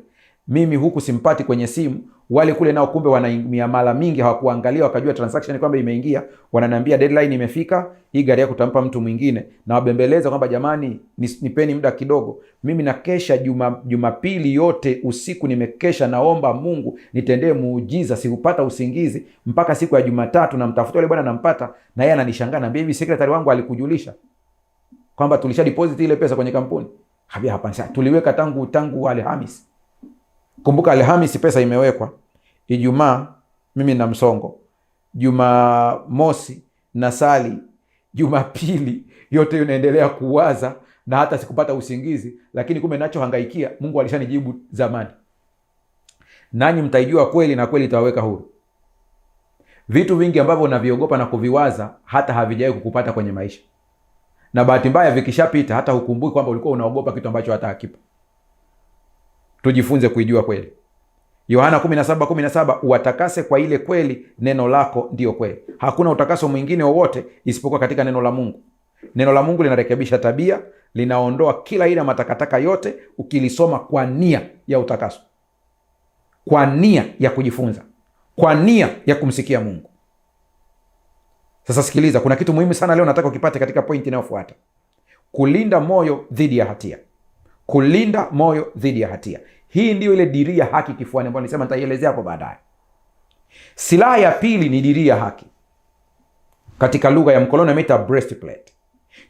Mimi huku simpati kwenye simu. Wale kule nao kumbe wana miamala mingi, hawakuangalia wakajua transaction kwamba imeingia. Wananiambia deadline imefika, hii gari yako utampa mtu mwingine. Na wabembeleza kwamba jamani, nipeni muda kidogo. Mimi nakesha Jumapili yote usiku, nimekesha naomba Mungu nitendee muujiza, sikupata usingizi mpaka siku ya Jumatatu. Na mtafuta yule bwana nampata, na yeye ananishangaa, anambia hivi, secretary wangu alikujulisha kwamba tulisha deposit ile pesa kwenye kampuni? Habia hapa sasa, tuliweka tangu Alhamisi. Kumbuka Alhamisi pesa imewekwa, Ijumaa mimi na msongo, Jumamosi na sali, Jumapili yote unaendelea kuwaza na hata sikupata usingizi. Lakini kumbe ninachohangaikia Mungu alishanijibu zamani. Nanyi mtaijua kweli na kweli itawaweka huru. Vitu vingi ambavyo unaviogopa na kuviwaza hata havijawahi kukupata kwenye maisha, na bahati mbaya vikishapita hata hukumbuki kwamba ulikuwa unaogopa kitu ambacho hata hakipo. Tujifunze kuijua kweli. Yohana 17:17, uwatakase kwa ile kweli, neno lako ndiyo kweli. Hakuna utakaso mwingine wowote isipokuwa katika neno la Mungu. Neno la Mungu linarekebisha tabia, linaondoa kila aina matakataka yote, ukilisoma kwa nia ya utakaso, kwa nia ya kujifunza, kwa nia ya kumsikia Mungu. Sasa sikiliza, kuna kitu muhimu sana leo nataka ukipate katika pointi inayofuata. Kulinda moyo dhidi ya hatia. Kulinda moyo dhidi ya hatia. Hii ndio ile dirii ya haki kifuani ambayo nilisema nitaielezea hapo baadaye. Silaha ya pili ni dirii ya haki. Katika lugha ya mkoloni ameita breastplate.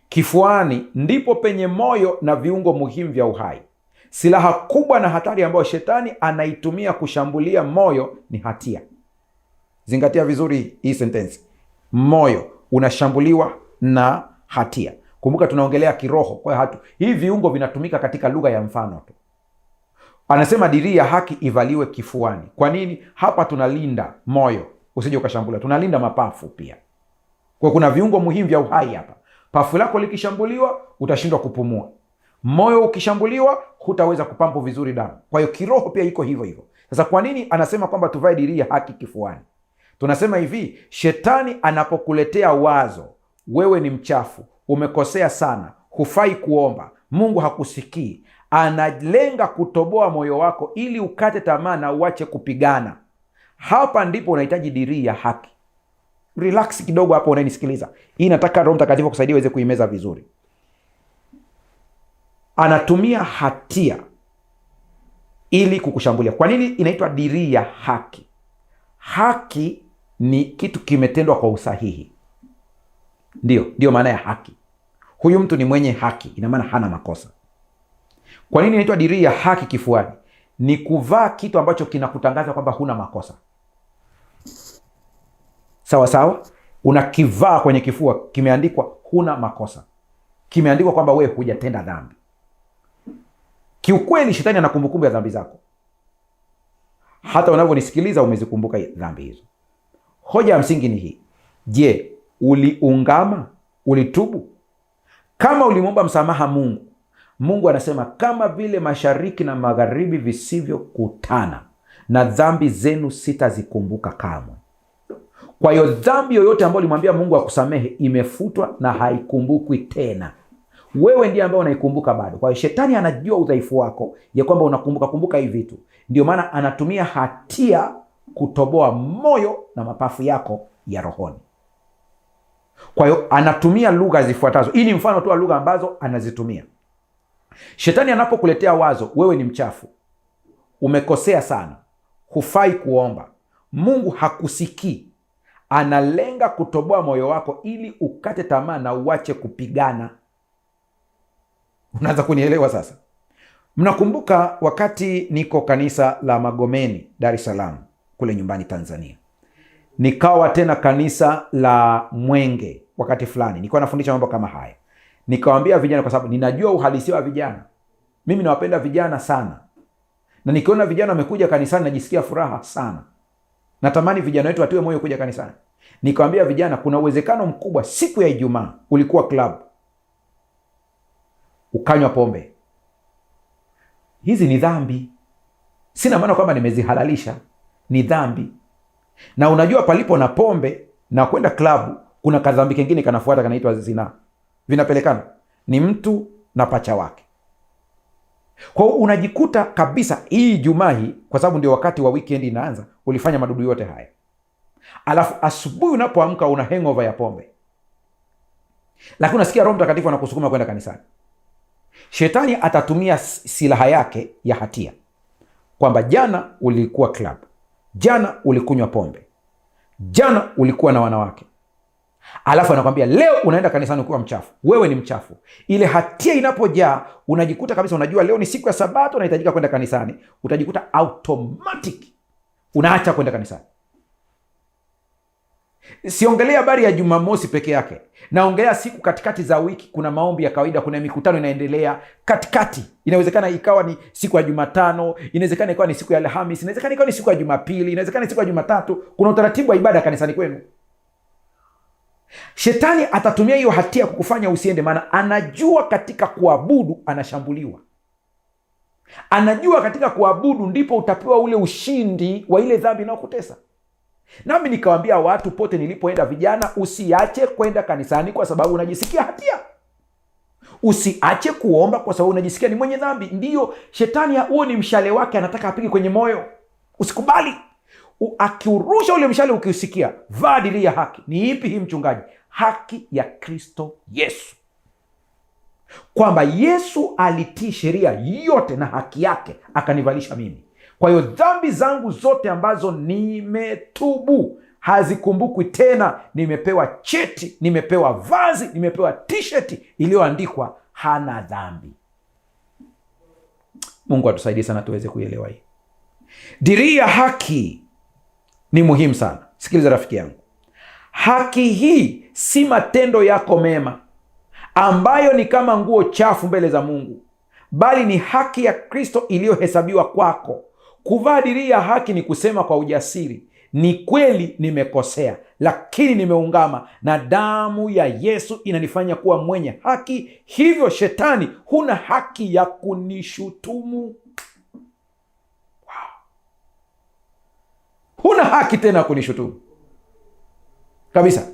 Kifuani ndipo penye moyo na viungo muhimu vya uhai. Silaha kubwa na hatari ambayo shetani anaitumia kushambulia moyo ni hatia. Zingatia vizuri hii sentensi. Moyo unashambuliwa na hatia. Kumbuka tunaongelea kiroho, kwa hiyo hii viungo vinatumika katika lugha ya mfano tu. Anasema dirii ya haki ivaliwe kifuani. Kwa nini? Hapa tunalinda moyo usije ukashambuliwa. Tunalinda mapafu pia. Kwa kuna viungo muhimu vya uhai hapa. Pafu lako likishambuliwa utashindwa kupumua. Moyo ukishambuliwa hutaweza kupampu vizuri damu. Kwa hiyo kiroho pia iko hivyo hivyo. Sasa kwa nini anasema kwamba tuvae dirii ya haki kifuani? Tunasema hivi, shetani anapokuletea wazo, wewe ni mchafu, umekosea sana, hufai kuomba, Mungu hakusikii, analenga kutoboa moyo wako ili ukate tamaa na uache kupigana. Hapa ndipo unahitaji dirii ya haki. Relax kidogo hapo unanisikiliza. Hii nataka Roho Mtakatifu kusaidia uweze kuimeza vizuri. Anatumia hatia ili kukushambulia. Kwa nini inaitwa dirii ya haki? Haki ni kitu kimetendwa kwa usahihi. Ndio maana ya haki. Huyu mtu ni mwenye haki, ina maana hana makosa. Kwa nini inaitwa dirii ya haki kifuani? Ni kuvaa kitu ambacho kinakutangaza kwamba huna makosa. Sawa sawa? Unakivaa kwenye kifua, kimeandikwa huna makosa. Kimeandikwa kwamba wewe hujatenda dhambi. Kiukweli shetani ana kumbukumbu ya dhambi zako. Hata unavyonisikiliza umezikumbuka dhambi hizo. Hoja ya msingi ni hii: je, uliungama? Ulitubu? Kama ulimwomba msamaha Mungu, Mungu anasema kama vile mashariki na magharibi visivyokutana, na dhambi zenu sitazikumbuka kamwe. Kwa hiyo dhambi yoyote ambayo ulimwambia Mungu akusamehe imefutwa na haikumbukwi tena. Wewe ndiye ambaye unaikumbuka bado. Kwa hiyo shetani anajua udhaifu wako, ya kwamba unakumbuka hivi vitu. Ndio maana anatumia hatia kutoboa moyo na mapafu yako ya rohoni. Kwa hiyo anatumia lugha zifuatazo. Hii ni mfano tu wa lugha ambazo anazitumia. Shetani anapokuletea wazo, wewe ni mchafu, umekosea sana, hufai kuomba, Mungu hakusikii, analenga kutoboa moyo wako ili ukate tamaa na uache kupigana. Unaanza kunielewa sasa? Mnakumbuka wakati niko kanisa la Magomeni, Dar es Salaam, kule nyumbani Tanzania, nikawa tena kanisa la Mwenge wakati fulani, nilikuwa nafundisha mambo kama haya. Nikawaambia vijana, kwa sababu ninajua uhalisia wa vijana. Mimi nawapenda vijana sana, na nikiona vijana wamekuja kanisani najisikia furaha sana. Natamani vijana wetu watiwe moyo kuja kanisani. Nikawaambia vijana, kuna uwezekano mkubwa siku ya Ijumaa ulikuwa club, ukanywa pombe. Hizi ni dhambi. Sina maana kwamba nimezihalalisha, ni dhambi. Na unajua palipo na pombe na kwenda klabu, kuna kadhambi kingine kanafuata, kanaitwa zina. Vinapelekana, ni mtu na pacha wake. Kwa hiyo unajikuta kabisa hii Ijumaa hii, kwa sababu ndio wakati wa weekend inaanza, ulifanya madudu yote haya. Alafu asubuhi unapoamka una hangover ya pombe, lakini unasikia Roho Mtakatifu anakusukuma kwenda kanisani. Shetani atatumia silaha yake ya hatia, kwamba jana ulikuwa club, jana ulikunywa pombe, jana ulikuwa na wanawake, alafu anakwambia leo unaenda kanisani ukiwa mchafu. Wewe ni mchafu. Ile hatia inapojaa, unajikuta kabisa, unajua leo ni siku ya Sabato, unahitajika kwenda kanisani, utajikuta automatic unaacha kwenda kanisani. Siongelea habari ya Jumamosi peke yake, naongelea siku katikati za wiki. Kuna maombi ya kawaida, kuna mikutano inaendelea katikati. Inawezekana ikawa ni siku ya Jumatano, inawezekana ikawa ni siku ya Alhamisi, inawezekana ikawa ni siku ya Jumapili, inawezekana ni siku ya Jumatatu. Kuna utaratibu wa ibada kanisani kwenu. Shetani atatumia hiyo hatia kukufanya usiende, maana anajua katika kuabudu anashambuliwa. Anajua katika kuabudu ndipo utapewa ule ushindi wa ile dhambi inayokutesa. Nami nikawaambia watu pote nilipoenda, vijana, usiache kwenda kanisani kwa sababu unajisikia hatia. Usiache kuomba kwa sababu unajisikia ni mwenye dhambi. Ndiyo, shetani huo ni mshale wake, anataka apige kwenye moyo. Usikubali. Akiurusha ule mshale, ukiusikia, vaa dirii ya haki. Ni ipi hii mchungaji? Haki ya Kristo Yesu, kwamba Yesu alitii sheria yote na haki yake akanivalisha mimi. Kwa hiyo dhambi zangu zote ambazo nimetubu hazikumbukwi tena. Nimepewa cheti, nimepewa vazi, nimepewa t-shirt iliyoandikwa hana dhambi. Mungu atusaidie sana tuweze kuelewa hii. Dirii ya haki ni muhimu sana. Sikiliza rafiki yangu, haki hii si matendo yako mema ambayo ni kama nguo chafu mbele za Mungu, bali ni haki ya Kristo iliyohesabiwa kwako. Kuvaa dirii ya haki ni kusema kwa ujasiri, ni kweli nimekosea, lakini nimeungama na damu ya Yesu inanifanya kuwa mwenye haki. Hivyo shetani, huna haki ya kunishutumu. Wow. Huna haki tena ya kunishutumu kabisa.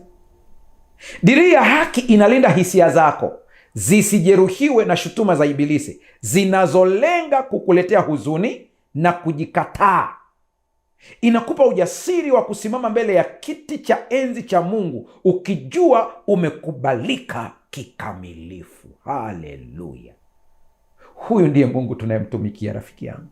Dirii ya haki inalinda hisia zako zisijeruhiwe na shutuma za Ibilisi zinazolenga kukuletea huzuni na kujikataa. Inakupa ujasiri wa kusimama mbele ya kiti cha enzi cha Mungu ukijua umekubalika kikamilifu. Haleluya! Huyu ndiye Mungu tunayemtumikia, rafiki yangu.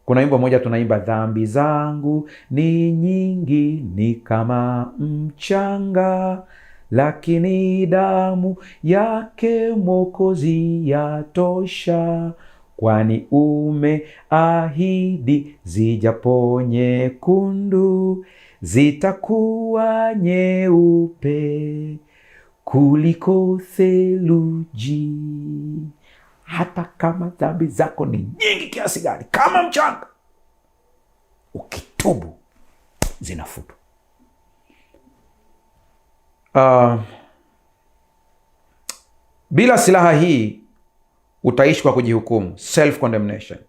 Kuna wimbo moja tunaimba, dhambi zangu ni nyingi, ni kama mchanga, lakini damu yake Mwokozi yatosha. Kwani umeahidi zijapo nyekundu zitakuwa nyeupe kuliko theluji. Hata kama dhambi zako ni nyingi kiasi gani, kama mchanga, ukitubu zinafutwa. Bila silaha hii utaishi kwa kujihukumu, self condemnation,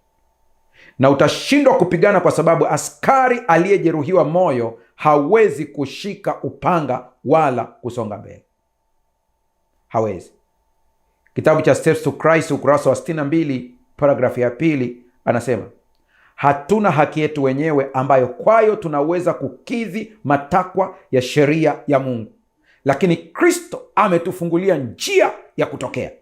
na utashindwa kupigana kwa sababu askari aliyejeruhiwa moyo hawezi kushika upanga wala kusonga mbele. Hawezi. Kitabu cha Steps to Christ ukurasa wa 62 paragrafu ya 2 anasema, hatuna haki yetu wenyewe ambayo kwayo tunaweza kukidhi matakwa ya sheria ya Mungu, lakini Kristo ametufungulia njia ya kutokea.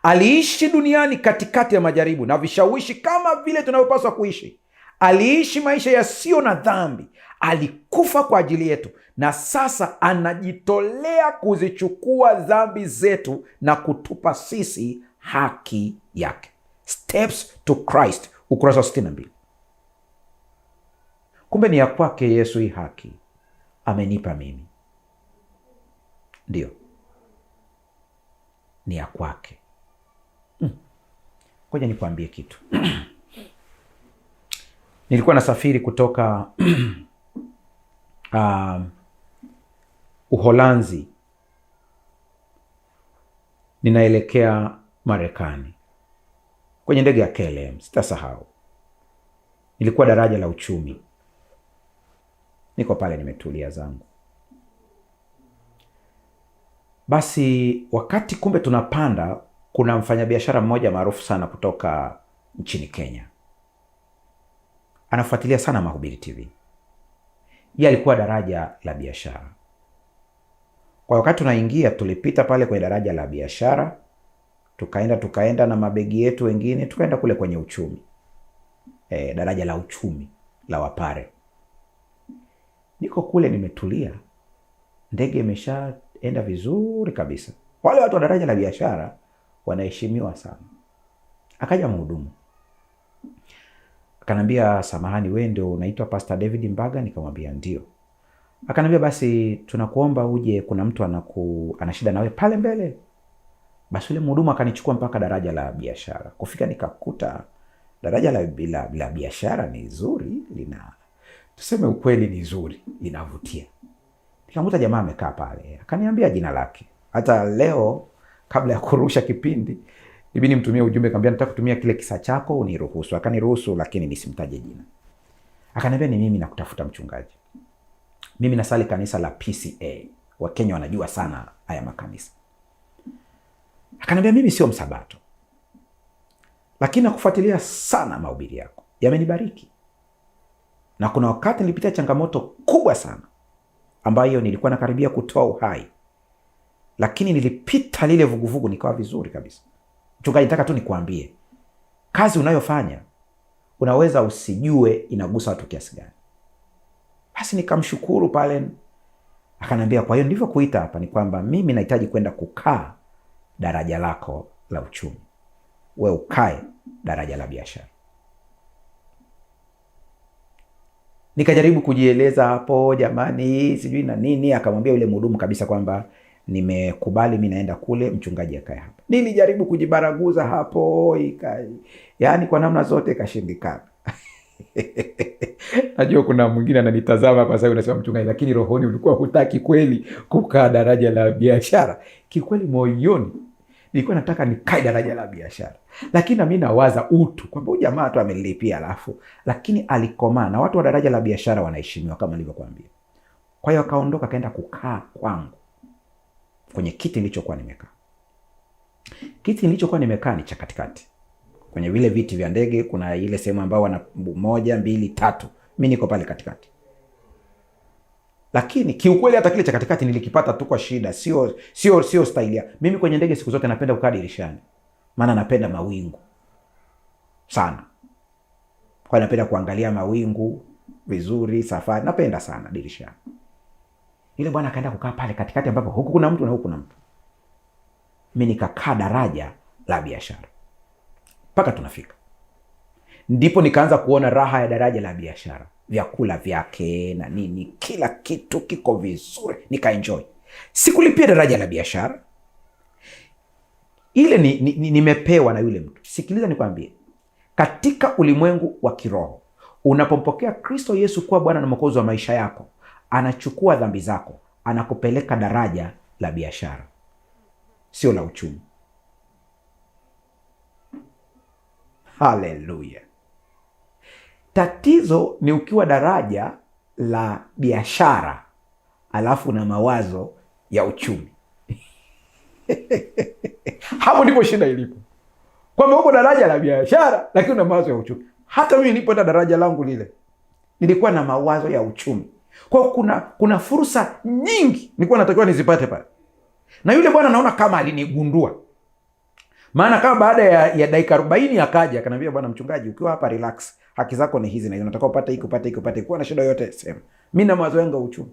Aliishi duniani katikati ya majaribu na vishawishi kama vile tunavyopaswa kuishi. Aliishi maisha yasiyo na dhambi, alikufa kwa ajili yetu, na sasa anajitolea kuzichukua dhambi zetu na kutupa sisi haki yake. Steps to Christ ukurasa wa 62. Kumbe ni ya kwake Yesu hii haki, amenipa mimi. Ndio, ni ya kwake. Ngoja nikwambie kitu. Nilikuwa nasafiri kutoka Uholanzi ninaelekea Marekani kwenye ndege ya KLM, sitasahau. Nilikuwa daraja la uchumi, niko pale nimetulia zangu. Basi wakati kumbe tunapanda, kuna mfanyabiashara mmoja maarufu sana kutoka nchini Kenya, anafuatilia sana Mahubiri TV. Yeye alikuwa daraja la biashara. Kwa wakati tunaingia, tulipita pale kwenye daraja la biashara, tukaenda na mabegi yetu wengine, tukaenda kule kwenye uchumi, daraja la uchumi la Wapare. Niko kule nimetulia, ndege imeshaenda vizuri kabisa. Wale watu wa daraja la biashara wanaheshimiwa sana. Akaja mhudumu akanambia, samahani, wewe ndio unaitwa Pastor David Mbaga? Nikamwambia ndio. Akanambia, basi tunakuomba uje, kuna mtu ana shida nawe pale mbele. Basi yule mhudumu akanichukua mpaka daraja la biashara. Kufika nikakuta daraja la biashara ni zuri, tuseme ukweli, ni zuri, linavutia. Nikamkuta jamaa amekaa pale, akaniambia jina lake. Hata leo kabla ya kurusha kipindi ibini mtumie ujumbe, akamwambia nataka kutumia kile kisa chako uniruhusu. Akaniruhusu, lakini nisimtaje jina. Akaniambia, ni mimi nakutafuta mchungaji. Mimi nasali kanisa la PCA. Wakenya wanajua sana haya makanisa. Akaniambia, mimi sio msabato, lakini nakufuatilia sana mahubiri yako, yamenibariki. Na kuna wakati nilipitia changamoto kubwa sana ambayo nilikuwa nakaribia kutoa uhai, lakini nilipita lile vuguvugu nikawa vizuri kabisa. Mchungaji, nataka tu nikuambie, kazi unayofanya unaweza usijue inagusa watu kiasi gani. Basi nikamshukuru pale. Akaniambia, kwa hiyo ndivyo kuita hapa ni kwamba mimi nahitaji kwenda kukaa daraja lako la uchumi, wewe ukae daraja la biashara. Nikajaribu kujieleza hapo, jamani, sijui na nini. Akamwambia yule mhudumu kabisa kwamba nimekubali, mimi naenda kule, mchungaji akae hapa. Nilijaribu kujibaraguza hapo, yaani kwa namna zote ikashindikana. Najua kuna mwingine ananitazama kwa sababu unasema mchungaji, lakini rohoni ulikuwa hutaki kweli kukaa daraja la biashara. Kikweli moyoni nilikuwa nataka nikae daraja la biashara, lakini na mimi nawaza utu kwamba huyu jamaa tu amenilipia alafu, lakini alikomaa. Na watu wa daraja la biashara wanaheshimiwa kama nilivyokuambia. Kwa hiyo akaondoka kaenda kukaa kwangu kwenye kiti nilichokuwa nimekaa. Kiti nilichokuwa nimekaa ni cha katikati. Kwenye vile viti vya ndege kuna ile sehemu ambayo wana 1, 2, 3. Mimi niko pale katikati. Lakini kiukweli hata kile cha katikati nilikipata tu kwa shida, sio style ya. Mimi kwenye ndege siku zote napenda kukaa dirishani. Maana napenda mawingu sana. Kwa hiyo napenda kuangalia mawingu vizuri, safari, napenda sana dirishani. Ile bwana akaenda kukaa pale katikati ambapo huku kuna mtu na huku kuna mtu. Mimi nikakaa daraja la biashara. Mpaka tunafika. Ndipo nikaanza kuona raha ya daraja la biashara. Vyakula vyake na nini, kila kitu kiko vizuri, nikaenjoy. Sikulipia daraja la biashara. Ile nimepewa na yule mtu. Sikiliza nikwambie. Katika ulimwengu wa kiroho Unapompokea Kristo Yesu kuwa Bwana na Mwokozi wa maisha yako, anachukua dhambi zako, anakupeleka daraja la biashara, sio la uchumi. Haleluya! Tatizo ni ukiwa daraja la biashara alafu na mawazo ya uchumi. Hapo ndipo shida ilipo, kwamba uko daraja la biashara lakini una mawazo ya uchumi. Hata mimi nilipoenda daraja langu lile nilikuwa na mawazo ya uchumi. Kwa hiyo kuna fursa nyingi nilikuwa natakiwa nizipate pale, na yule bwana naona kama alinigundua. Maana kama baada ya dakika 40 akaja akaniambia, bwana mchungaji, ukiwa hapa relax, haki zako ni hizi na hizo, nataka upate hiki upate hiki upate, kuwa na shida yote sema. Mimi na mawazo yangu ya uchumi.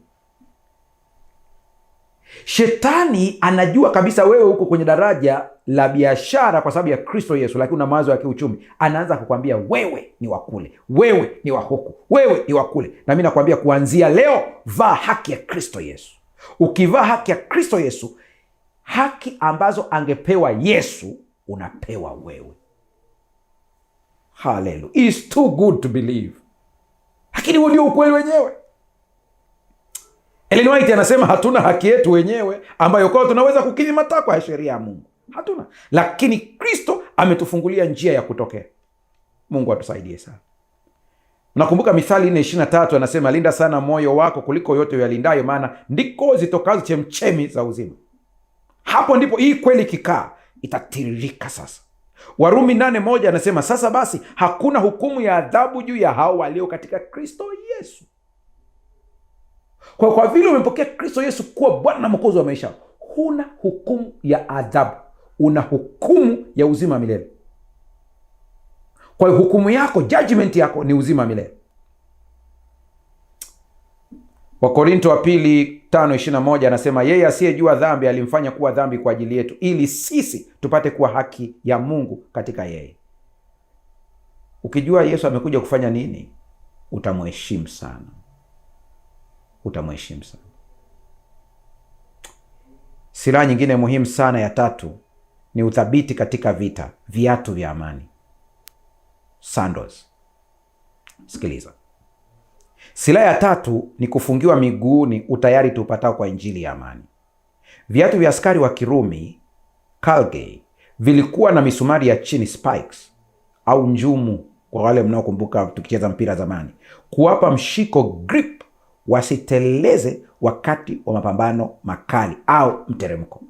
Shetani anajua kabisa wewe uko kwenye daraja la biashara kwa sababu ya Kristo Yesu, lakini una mawazo ya kiuchumi. Anaanza kukwambia wewe ni wa kule, wewe ni wa huku, wewe ni wa kule. Na mimi nakwambia kuanzia leo, vaa haki ya Kristo Yesu. Ukivaa haki ya Kristo Yesu, haki ambazo angepewa Yesu unapewa wewe. Hallelujah. It's too good to believe. Lakini huo ndio ukweli wenyewe. Ellen White anasema hatuna haki yetu wenyewe ambayo kwa tunaweza kukidhi matakwa ya sheria ya Mungu. Hatuna. Lakini Kristo ametufungulia njia ya kutokea. Mungu atusaidie sana. Nakumbuka Mithali 4:23 anasema, linda sana moyo wako kuliko yote uyalindayo, maana ndiko zitokazo chemchemi za uzima. Hapo ndipo hii kweli kikaa itatiririka sasa. Warumi 8:1 anasema, sasa basi hakuna hukumu ya adhabu juu ya hao walio katika Kristo Yesu. Kwa vile umepokea Kristo Yesu kuwa Bwana na Mwokozi wa maisha, huna hukumu ya adhabu, una hukumu ya uzima milele. Kwa hiyo hukumu yako, judgment yako ni uzima milele. Wakorinto wa pili 5:21 anasema, yeye asiyejua dhambi alimfanya kuwa dhambi kwa ajili yetu, ili sisi tupate kuwa haki ya Mungu katika yeye. Ukijua Yesu amekuja kufanya nini, utamheshimu sana. Utamheshimu sana. Silaha nyingine muhimu sana ya tatu ni uthabiti katika vita, viatu vya amani. Sandals. Sikiliza. Silaha ya tatu ni kufungiwa miguuni utayari tupatao kwa injili ya amani. Viatu vya askari wa Kirumi, Calgary, vilikuwa na misumari ya chini, spikes au njumu kwa wale mnaokumbuka tukicheza mpira zamani, kuwapa mshiko, grip, wasiteleze wakati wa mapambano makali au mteremko.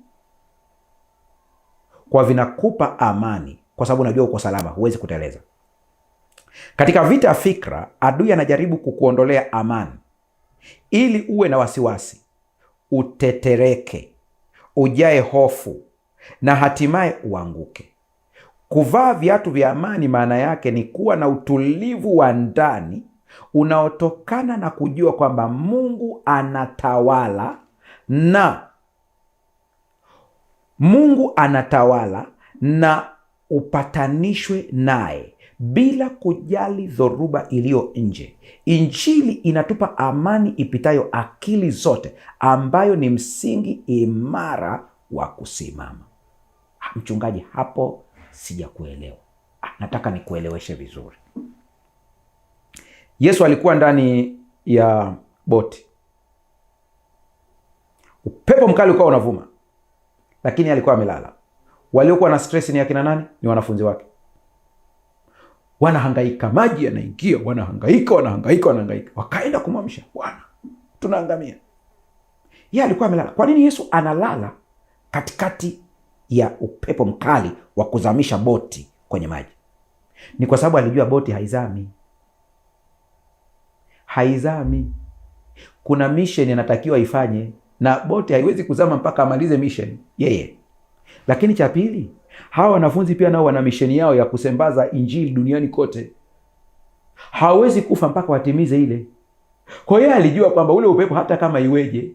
Kwa vinakupa amani kwa sababu unajua uko salama, huwezi kuteleza. Katika vita ya fikra, adui anajaribu kukuondolea amani ili uwe na wasiwasi, utetereke, ujae hofu na hatimaye uanguke. Kuvaa viatu vya amani maana yake ni kuwa na utulivu wa ndani unaotokana na kujua kwamba Mungu anatawala na upatanishwe naye bila kujali dhoruba iliyo nje. Injili inatupa amani ipitayo akili zote, ambayo ni msingi imara wa kusimama. Mchungaji, hapo sijakuelewa. Nataka nikueleweshe vizuri. Yesu alikuwa ndani ya boti. Upepo mkali ulikuwa unavuma, lakini alikuwa amelala. Waliokuwa na stress ni akina nani? Ni wanafunzi wake. Wanahangaika, maji yanaingia, wanahangaika. Wakaenda kumwamsha, Bwana, tunaangamia. Yeye alikuwa amelala. Kwa nini Yesu analala katikati ya upepo mkali wa kuzamisha boti kwenye maji? Ni kwa sababu alijua boti haizami. Kuna mission anatakiwa ifanye, na boti haiwezi kuzama mpaka amalize mission yeye. Lakini cha pili, hawa wanafunzi pia nao wana mission yao ya kusambaza injili duniani kote. Hawezi kufa mpaka watimize ile. Kwa hiyo alijua kwamba ule upepo hata kama iweje,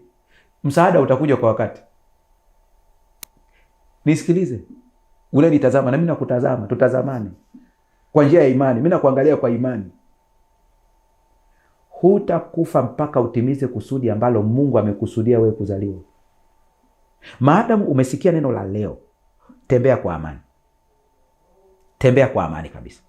msaada utakuja kwa wakati. Nisikilize. Ule nitazama na mimi nakutazama, tutazamane kwa njia ya imani. Mimi nakuangalia kwa imani. Hutakufa mpaka utimize kusudi ambalo Mungu amekusudia wewe kuzaliwa. Maadamu umesikia neno la leo, tembea kwa amani. Tembea kwa amani kabisa.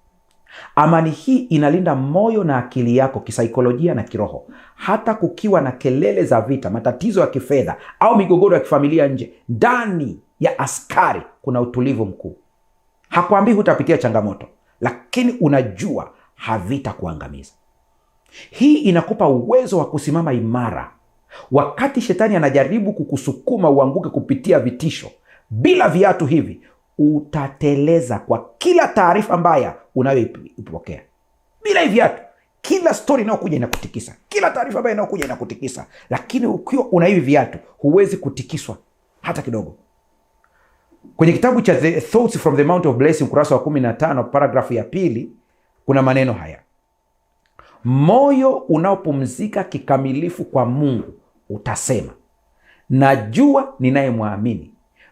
Amani hii inalinda moyo na akili yako kisaikolojia na kiroho. Hata kukiwa na kelele za vita, matatizo ya kifedha au migogoro ya kifamilia nje, ndani ya askari kuna utulivu mkuu. Hakuambii hutapitia changamoto, lakini unajua havitakuangamiza. Hii inakupa uwezo wa kusimama imara wakati shetani anajaribu kukusukuma uanguke kupitia vitisho. Bila viatu hivi utateleza kwa kila taarifa mbaya unayoipokea. Bila hivi viatu, kila stori inayokuja inakutikisa, kila taarifa mbaya inayokuja inakutikisa. Lakini ukiwa una hivi viatu, huwezi kutikiswa hata kidogo. Kwenye kitabu cha The Thoughts from the Mount of Blessing, ukurasa wa 15, paragrafu ya 2, kuna maneno haya: moyo unaopumzika kikamilifu kwa Mungu utasema, najua ninayemwamini,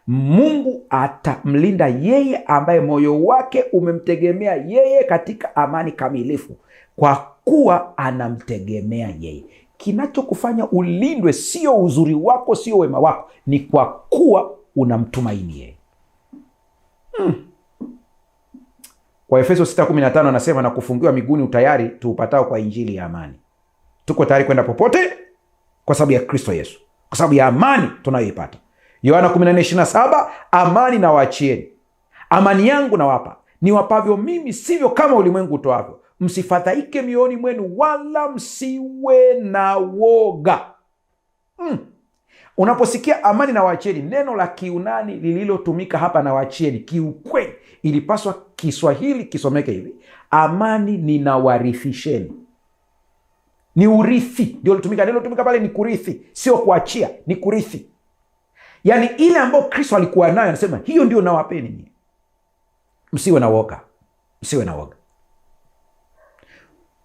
Mungu atamlinda yeye ambaye moyo wake umemtegemea yeye katika amani kamilifu, kwa kuwa anamtegemea yeye. Kinachokufanya ulindwe sio uzuri wako, sio wema wako, ni kwa kuwa unamtumaini yeye. Kwa Efeso 6:15 anasema, na kufungiwa miguuni utayari tuupatao kwa injili ya amani. Tuko tayari kwenda popote kwa sababu ya Kristo Yesu, kwa sababu ya amani tunayoipata. Yohana 14:27, amani na waachieni, amani yangu nawapa, niwapavyo mimi, sivyo kama ulimwengu utoavyo. Msifadhaike mioyoni mwenu, wala msiwe na woga. Unaposikia amani na waachieni, neno la Kiunani lililotumika hapa na waachieni, kiukweli ilipaswa Kiswahili kisomeke hivi: amani ninawarithisheni. Ni urithi ndio litumika. Neno litumika pale ni kurithi, sio kuachia, ni kurithi. Yaani ile ambayo Kristo alikuwa nayo, anasema hiyo ndio nawapeni ni. Msiwe na woga, msiwe na woga.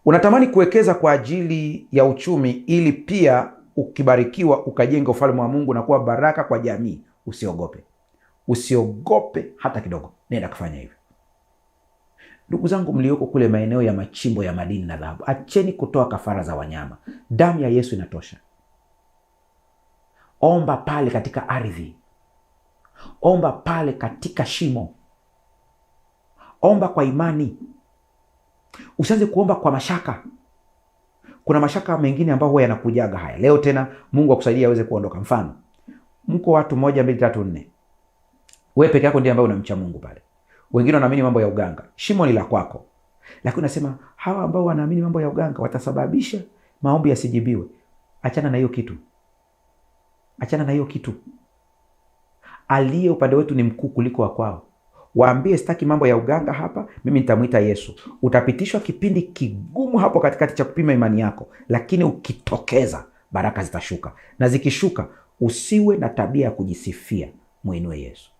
Unatamani kuwekeza kwa ajili ya uchumi ili pia ukibarikiwa ukajenga ufalme wa Mungu na kuwa baraka kwa jamii. Usiogope, usiogope hata kidogo. Nenda kufanya hivyo. Ndugu zangu mlioko kule maeneo ya machimbo ya madini na dhahabu, acheni kutoa kafara za wanyama. Damu ya Yesu inatosha. Omba pale katika ardhi, omba pale katika shimo, omba kwa imani. Usianze kuomba kwa mashaka. Kuna mashaka mengine ambayo huwa yanakujaga haya. Leo tena Mungu akusaidia aweze kuondoka. Mfano, mko watu 1 2 3 4. Wewe peke yako ndiye ambaye unamcha Mungu pale. Wengine wanaamini mambo ya uganga. Shimo ni la kwako. Lakini unasema hawa ambao wanaamini mambo ya uganga watasababisha maombi yasijibiwe. Achana na hiyo kitu. Achana na hiyo kitu. Aliye upande wetu ni mkuu kuliko wa kwao. Waambie sitaki mambo ya uganga hapa, mimi nitamuita Yesu. Utapitishwa kipindi kigumu hapo katikati cha kupima imani yako, lakini ukitokeza baraka zitashuka. Na zikishuka, usiwe na tabia ya kujisifia, muinue Yesu.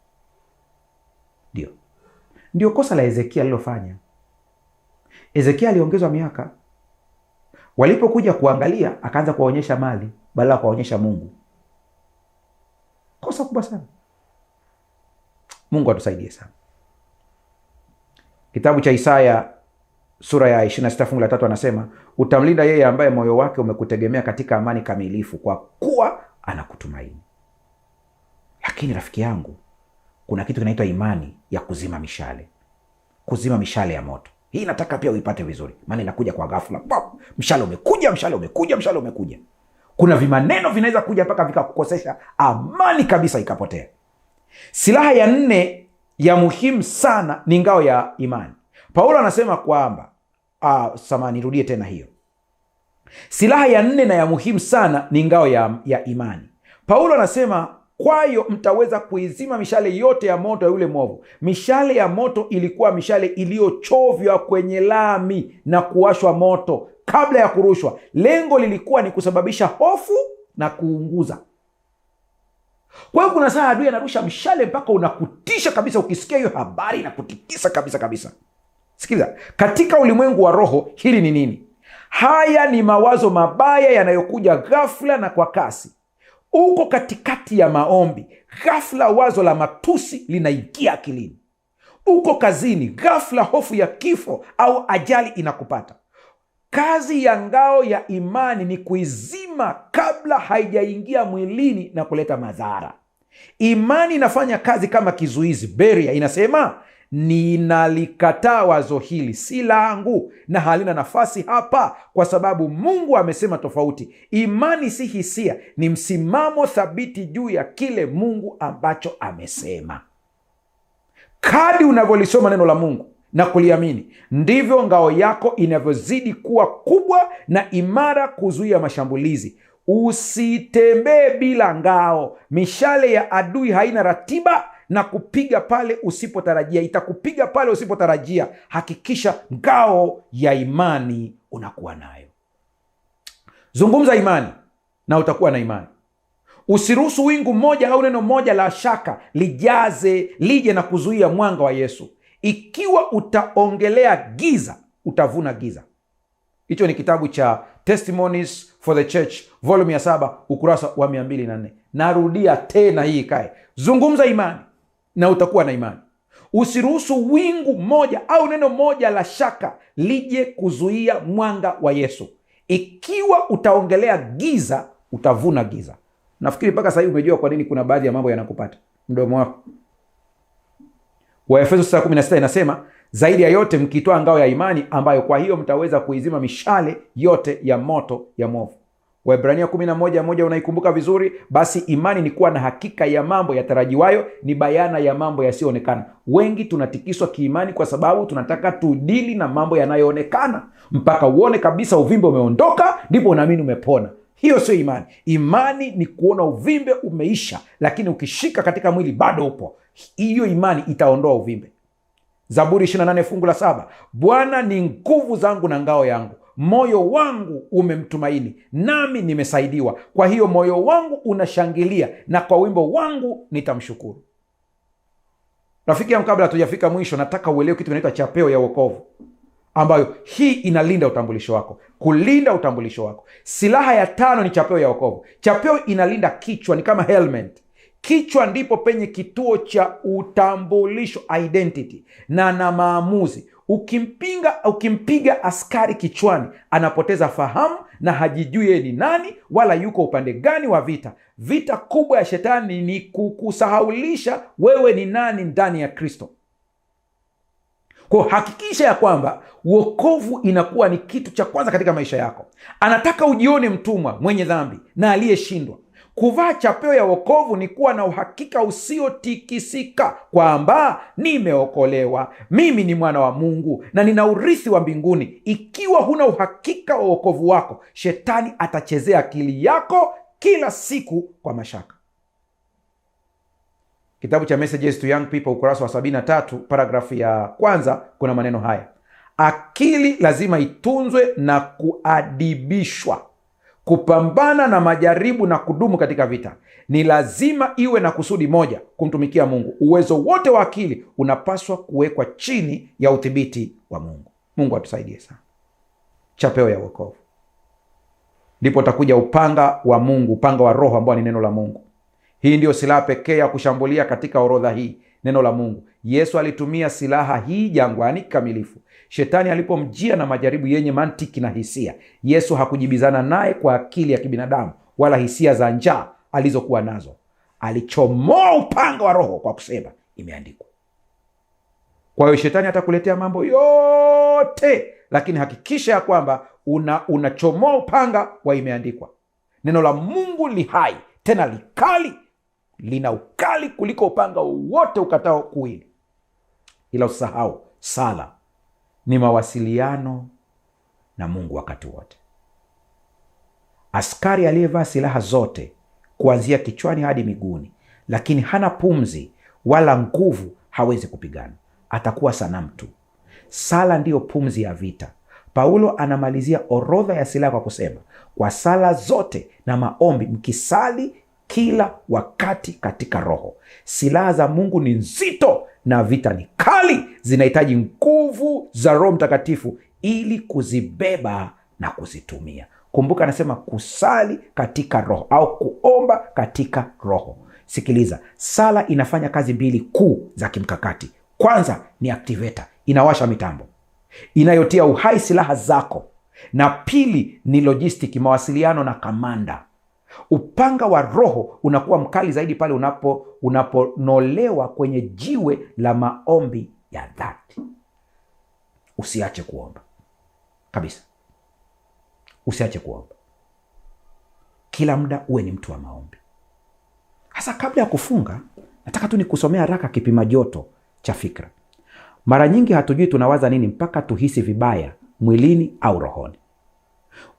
Ndio kosa la Hezekia alilofanya. Hezekia aliongezwa miaka. Walipokuja kuangalia, akaanza kuwaonyesha mali badala ya kuwaonyesha Mungu. Kosa kubwa sana. Mungu atusaidie sana. Kitabu cha Isaya sura ya 26 fungu la 3 anasema, utamlinda yeye ambaye moyo wake umekutegemea katika amani kamilifu, kwa kuwa anakutumaini. Lakini rafiki yangu, kuna kitu kinaitwa imani ya kuzima mishale. Kuzima mishale ya moto. Hii nataka pia uipate vizuri, maana inakuja kwa ghafla. Mshale umekuja, mshale umekuja, mshale umekuja. Kuna vimaneno vinaweza kuja mpaka vikakukosesha amani kabisa ikapotea. Silaha ya 4 ya muhimu sana ni ngao ya imani. Paulo anasema kwamba nirudie tena hiyo. Silaha ya 4 na ya muhimu sana ni ngao ya imani. Paulo anasema, kwayo mtaweza kuizima mishale yote ya moto ya yule mwovu. Mishale ya moto ilikuwa mishale iliyochovya kwenye lami na kuwashwa moto kabla ya kurushwa. Lengo lilikuwa ni kusababisha hofu na kuunguza. Kwa hiyo kuna saa adui anarusha mshale mpaka unakutisha kabisa. Ukisikia hiyo habari inakutikisa kabisa kabisa. Sikiliza, katika ulimwengu wa roho hili ni nini? Haya ni mawazo mabaya yanayokuja ghafla na kwa kasi. Uko katikati ya maombi, ghafla wazo la matusi linaingia akilini. Uko kazini, ghafla hofu ya kifo au ajali inakupata. Kazi ya ngao ya imani ni kuizima kabla haijaingia mwilini na kuleta madhara. Imani inafanya kazi kama kizuizi. Beria inasema, ninalikataa wazo hili, si langu na halina nafasi hapa, kwa sababu Mungu amesema tofauti. Imani si hisia, ni msimamo thabiti juu ya kile Mungu ambacho amesema. Kadri unavyolisoma neno la Mungu na kuliamini, ndivyo ngao yako inavyozidi kuwa kubwa na imara kuzuia mashambulizi. Usitembee bila ngao. Mishale ya adui haina ratiba na kupiga pale usipotarajia, itakupiga pale usipotarajia. Hakikisha ngao ya imani unakuwa nayo. Zungumza imani na utakuwa na imani. Usiruhusu wingu moja au neno moja la shaka lije na kuzuia mwanga wa Yesu. Ikiwa utaongelea giza, utavuna giza. Hicho ni kitabu cha Testimonies for the Church, volume ya 7, ukurasa wa 204. Narudia tena, hii ikae. Zungumza imani na utakuwa na imani. Usiruhusu wingu moja au neno moja la shaka lije kuzuia mwanga wa Yesu. Ikiwa utaongelea giza, utavuna giza. Nafikiri mpaka sasa hivi umejua kwa nini kuna baadhi ya mambo yanakupata mdomo wako. Waefeso 6:16 inasema, zaidi ya yote mkitoa ngao ya imani, ambayo kwa hiyo mtaweza kuizima mishale yote ya moto ya mwovu. Waebrania 11:1 unaikumbuka vizuri. Basi imani ni kuwa na hakika ya mambo yatarajiwayo, ni bayana ya mambo yasiyoonekana. Wengi tunatikiswa kiimani kwa sababu tunataka tudili na mambo yanayoonekana. Mpaka uone kabisa uvimbe umeondoka, ndipo unaamini umepona. Hiyo sio imani. Imani ni kuona uvimbe umeisha, lakini ukishika katika mwili bado upo. Hiyo imani itaondoa uvimbe. Zaburi 28 fungu la 7, Bwana ni nguvu zangu na ngao yangu, moyo wangu umemtumaini, nami nimesaidiwa. Kwa hiyo moyo wangu unashangilia, na kwa wimbo wangu nitamshukuru. Rafiki yangu, kabla hatujafika mwisho, nataka uelewe kitu kinaitwa chapeo ya wokovu, ambayo hii inalinda utambulisho wako. Kulinda utambulisho wako, silaha ya 5 ni chapeo ya wokovu. Chapeo inalinda kichwa, ni kama helmet. Kichwa ndipo penye kituo cha utambulisho, identity na maamuzi. Ukimpiga askari kichwani, anapoteza fahamu na hajijui yeye ni nani wala yuko upande gani wa vita. Vita kubwa ya shetani ni kukusahaulisha wewe ni nani ndani ya Kristo. Kwa hakikisha ya kwamba wokovu inakuwa ni kitu cha kwanza katika maisha yako. Anataka ujione mtumwa mwenye dhambi na aliyeshindwa. Kuvaa chapeo ya wokovu ni kuwa na uhakika usiotikisika kwamba nimeokolewa, mimi ni mwana wa Mungu na nina urithi wa mbinguni. Ikiwa huna uhakika wa wokovu wako, shetani atachezea akili yako kila siku kwa mashaka. Kitabu cha Messages to Young People, ukurasa wa 73, paragrafu ya 1, kuna maneno haya: akili lazima itunzwe na kuadibishwa. Kupambana na majaribu na kudumu katika vita ni lazima iwe na kusudi moja, kumtumikia Mungu. Uwezo wote wa akili unapaswa kuwekwa chini ya udhibiti wa Mungu. Mungu atusaidie sana. Chapeo ya wokovu. Ndipo utakuja upanga wa Mungu, upanga wa Roho ambao ni neno la Mungu. Hii ndio silaha pekee ya kushambulia katika orodha hii, neno la Mungu. Yesu alitumia silaha hii jangwani kikamilifu. Shetani alipomjia na majaribu yenye mantiki na hisia, Yesu hakujibizana naye kwa akili ya kibinadamu wala hisia za njaa alizokuwa nazo. Alichomoa upanga wa Roho kwa kusema imeandikwa. Kwa hiyo shetani atakuletea mambo yote, lakini hakikisha ya kwamba unachomoa upanga wa imeandikwa. Neno la Mungu li hai tena likali, lina ukali kuliko upanga wote ukatao kuwili. Ila usahau, sala ni mawasiliano na Mungu wakati wote. Askari aliyevaa silaha zote kuanzia kichwani hadi miguuni, lakini hana pumzi wala nguvu, hawezi kupigana, atakuwa sanamu tu. Sala ndiyo pumzi ya vita. Paulo anamalizia orodha ya silaha kwa kusema, kwa sala zote na maombi mkisali kila wakati katika Roho. Silaha za Mungu ni nzito na vita ni kali, zinahitaji nguvu za Roho Mtakatifu ili kuzibeba na kuzitumia. Kumbuka anasema kusali katika Roho au kuomba katika Roho. Sikiliza, sala inafanya kazi mbili kuu za kimkakati. Kwanza ni activator, inawasha mitambo inayotia uhai silaha zako, na pili ni logistic, mawasiliano na kamanda. Upanga wa Roho unakuwa mkali zaidi pale unaponolewa kwenye jiwe la maombi ya dhati. Usiache kuomba kabisa, usiache kuomba. Kila muda uwe ni mtu wa maombi. Hasa kabla ya kufunga, nataka tu nikusomea haraka kipima joto cha fikra. Mara nyingi hatujui tunawaza nini mpaka tuhisi vibaya mwilini au rohoni.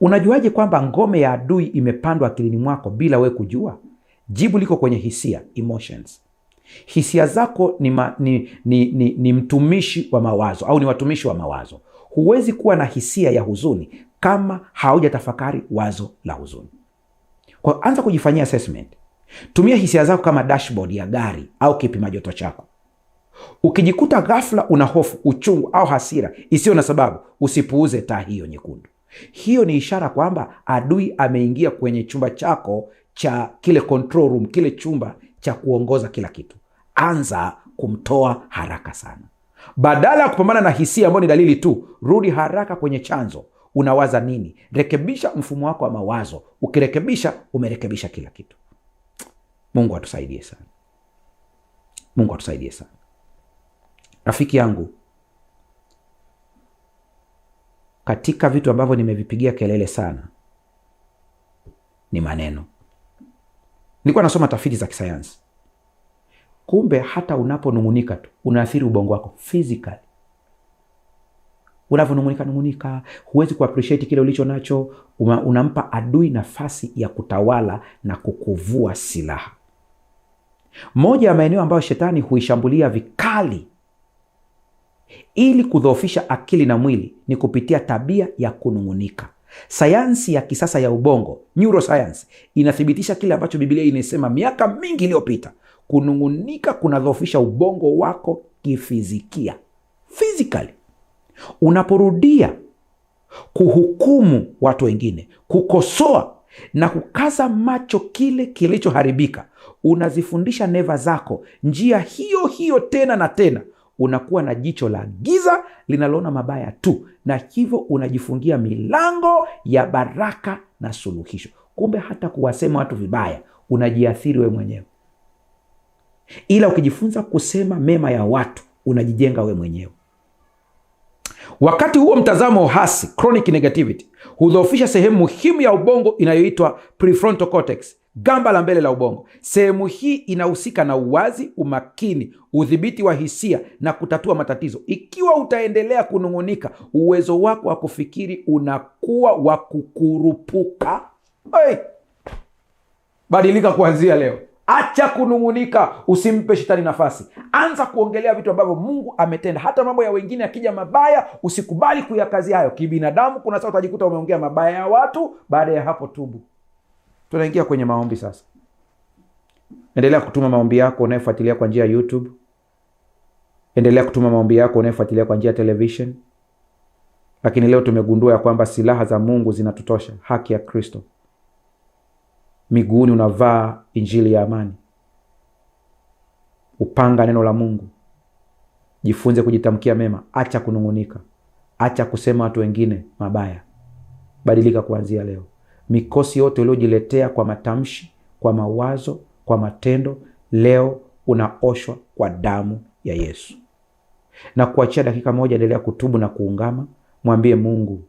Unajuaje kwamba ngome ya adui imepandwa akilini mwako bila we kujua? Jibu liko kwenye hisia, emotions. Hisia zako ni mtumishi wa mawazo au ni watumishi wa mawazo. Huwezi kuwa na hisia ya huzuni kama haujatafakari wazo la huzuni. Kwa anza kujifanyia assessment. Tumia hisia zako kama dashboard ya gari au kipima joto chako. Ukijikuta ghafla una hofu, uchungu au hasira isiyo na sababu, usipuuze taa hiyo nyekundu. Hiyo ni ishara kwamba adui ameingia kwenye chumba chako cha kile control room, kile chumba cha kuongoza kila kitu. Anza kumtoa haraka sana. Badala ya kupambana na hisia ambayo ni dalili tu, rudi haraka kwenye chanzo. Unawaza nini? Rekebisha mfumo wako wa mawazo. Ukirekebisha, umerekebisha kila kitu. Mungu atusaidie sana. Mungu atusaidie sana. Rafiki yangu, katika vitu ambavyo nimevipigia kelele sana ni maneno. Nilikuwa nasoma tafiti za kisayansi. Kumbe hata unaponung'unika tu unaathiri ubongo wako physically. Unavyonung'unika, huwezi kuappreciate kile ulicho nacho, unampa adui nafasi ya kutawala na kukuvua silaha. Moja ya maeneo ambayo shetani huishambulia vikali ili kudhoofisha akili na mwili ni kupitia tabia ya kunung'unika. Sayansi ya kisasa ya ubongo, neuroscience, inathibitisha kile ambacho Biblia inasema miaka mingi iliyopita. Kunung'unika kunadhoofisha ubongo wako kifizikia, physically. Unaporudia kuhukumu watu wengine, kukosoa na kukaza macho kile kilichoharibika, unazifundisha neva zako njia hiyo hiyo tena na tena. Unakuwa na jicho la giza linaloona mabaya tu, na hivyo unajifungia milango ya baraka na suluhisho. Kumbe hata kuwasema watu vibaya unajiathiri we mwenyewe, ila ukijifunza kusema mema ya watu unajijenga we mwenyewe. Wakati huo mtazamo hasi, chronic negativity, hudhoofisha sehemu muhimu ya ubongo inayoitwa prefrontal cortex, gamba la mbele la ubongo. Sehemu hii inahusika na uwazi, umakini, udhibiti wa hisia na kutatua matatizo. Ikiwa utaendelea kunung'unika, uwezo wako wa kufikiri unakuwa wa kukurupuka. Badilika kuanzia leo. Acha kunung'unika, usimpe shetani nafasi. Anza kuongelea vitu ambavyo Mungu ametenda. Hata mambo ya wengine yakija mabaya, usikubali kuyakazia hayo. Kibinadamu kuna saa utajikuta umeongea mabaya ya watu, baada ya hapo tubu. Tunaingia kwenye maombi sasa. Endelea kutuma maombi yako unayofuatilia kwa njia ya YouTube. Endelea kutuma maombi yako unayofuatilia kwa njia ya television. Lakini leo tumegundua ya kwamba silaha za Mungu zinatutosha. Haki ya Kristo. Miguuni unavaa injili ya amani. Upanga neno la Mungu. Jifunze kujitamkia mema. Acha kunung'unika. Acha kusema watu wengine mabaya. Badilika kuanzia leo. Mikosi yote uliojiletea kwa matamshi, kwa mawazo, kwa matendo, leo unaoshwa kwa damu ya Yesu. Na kuachia dakika moja, endelea kutubu na kuungama. Mwambie Mungu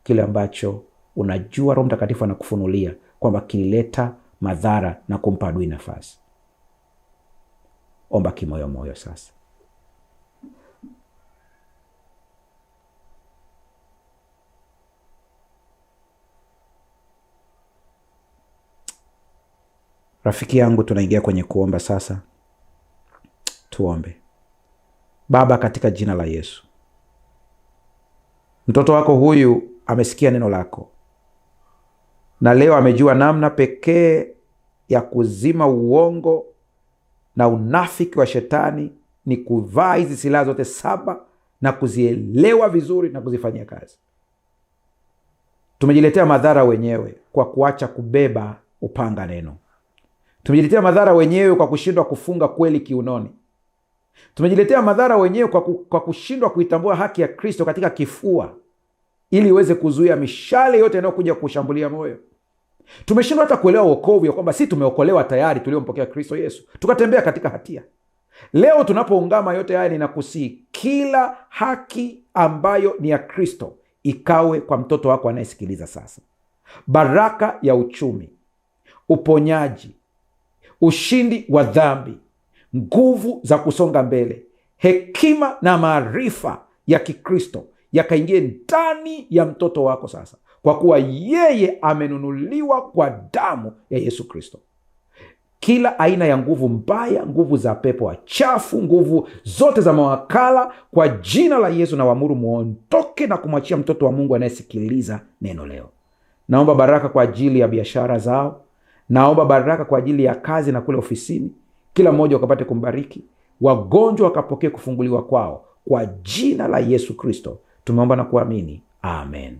kile ambacho unajua Roho Mtakatifu anakufunulia kwamba kilileta madhara na kumpa adui nafasi. Omba kimoyo moyo sasa. Rafiki yangu, tunaingia kwenye kuomba sasa. Tuombe. Baba, katika jina la Yesu, mtoto wako huyu amesikia neno lako, na leo amejua namna pekee ya kuzima uongo na unafiki wa shetani ni kuvaa hizi silaha zote 7 na kuzielewa vizuri na kuzifanyia kazi. Tumejiletea madhara wenyewe kwa kuacha kubeba upanga neno. Tumejiletea madhara wenyewe kwa kushindwa kufunga kweli kiunoni. Tumejiletea madhara wenyewe kwa kushindwa kuitambua haki ya Kristo katika kifua ili iweze kuzuia mishale yote inayokuja kushambulia moyo. Tumeshindwa hata kuelewa wokovu ya kwamba si tumeokolewa tayari tuliompokea Kristo Yesu, tukatembea katika hatia. Leo tunapoungama yote haya, ninakusihi kila haki ambayo ni ya Kristo ikawe kwa mtoto wako anayesikiliza sasa. Baraka ya uchumi, uponyaji, ushindi wa dhambi, nguvu za kusonga mbele, hekima na maarifa ya Kikristo yakaingie ndani ya mtoto wako sasa, kwa kuwa yeye amenunuliwa kwa damu ya Yesu Kristo. Kila aina ya nguvu mbaya, nguvu za pepo wachafu, nguvu zote za mawakala, kwa jina la Yesu na waamuru muondoke na kumwachia mtoto wa Mungu anayesikiliza neno leo. Naomba baraka kwa ajili ya biashara zao. Naomba baraka kwa ajili ya kazi na kule ofisini. Kila mmoja wakapate kumbariki. Wagonjwa wakapokea kufunguliwa kwao. Kwa jina la Yesu Kristo tumeomba na kuamini. Amen.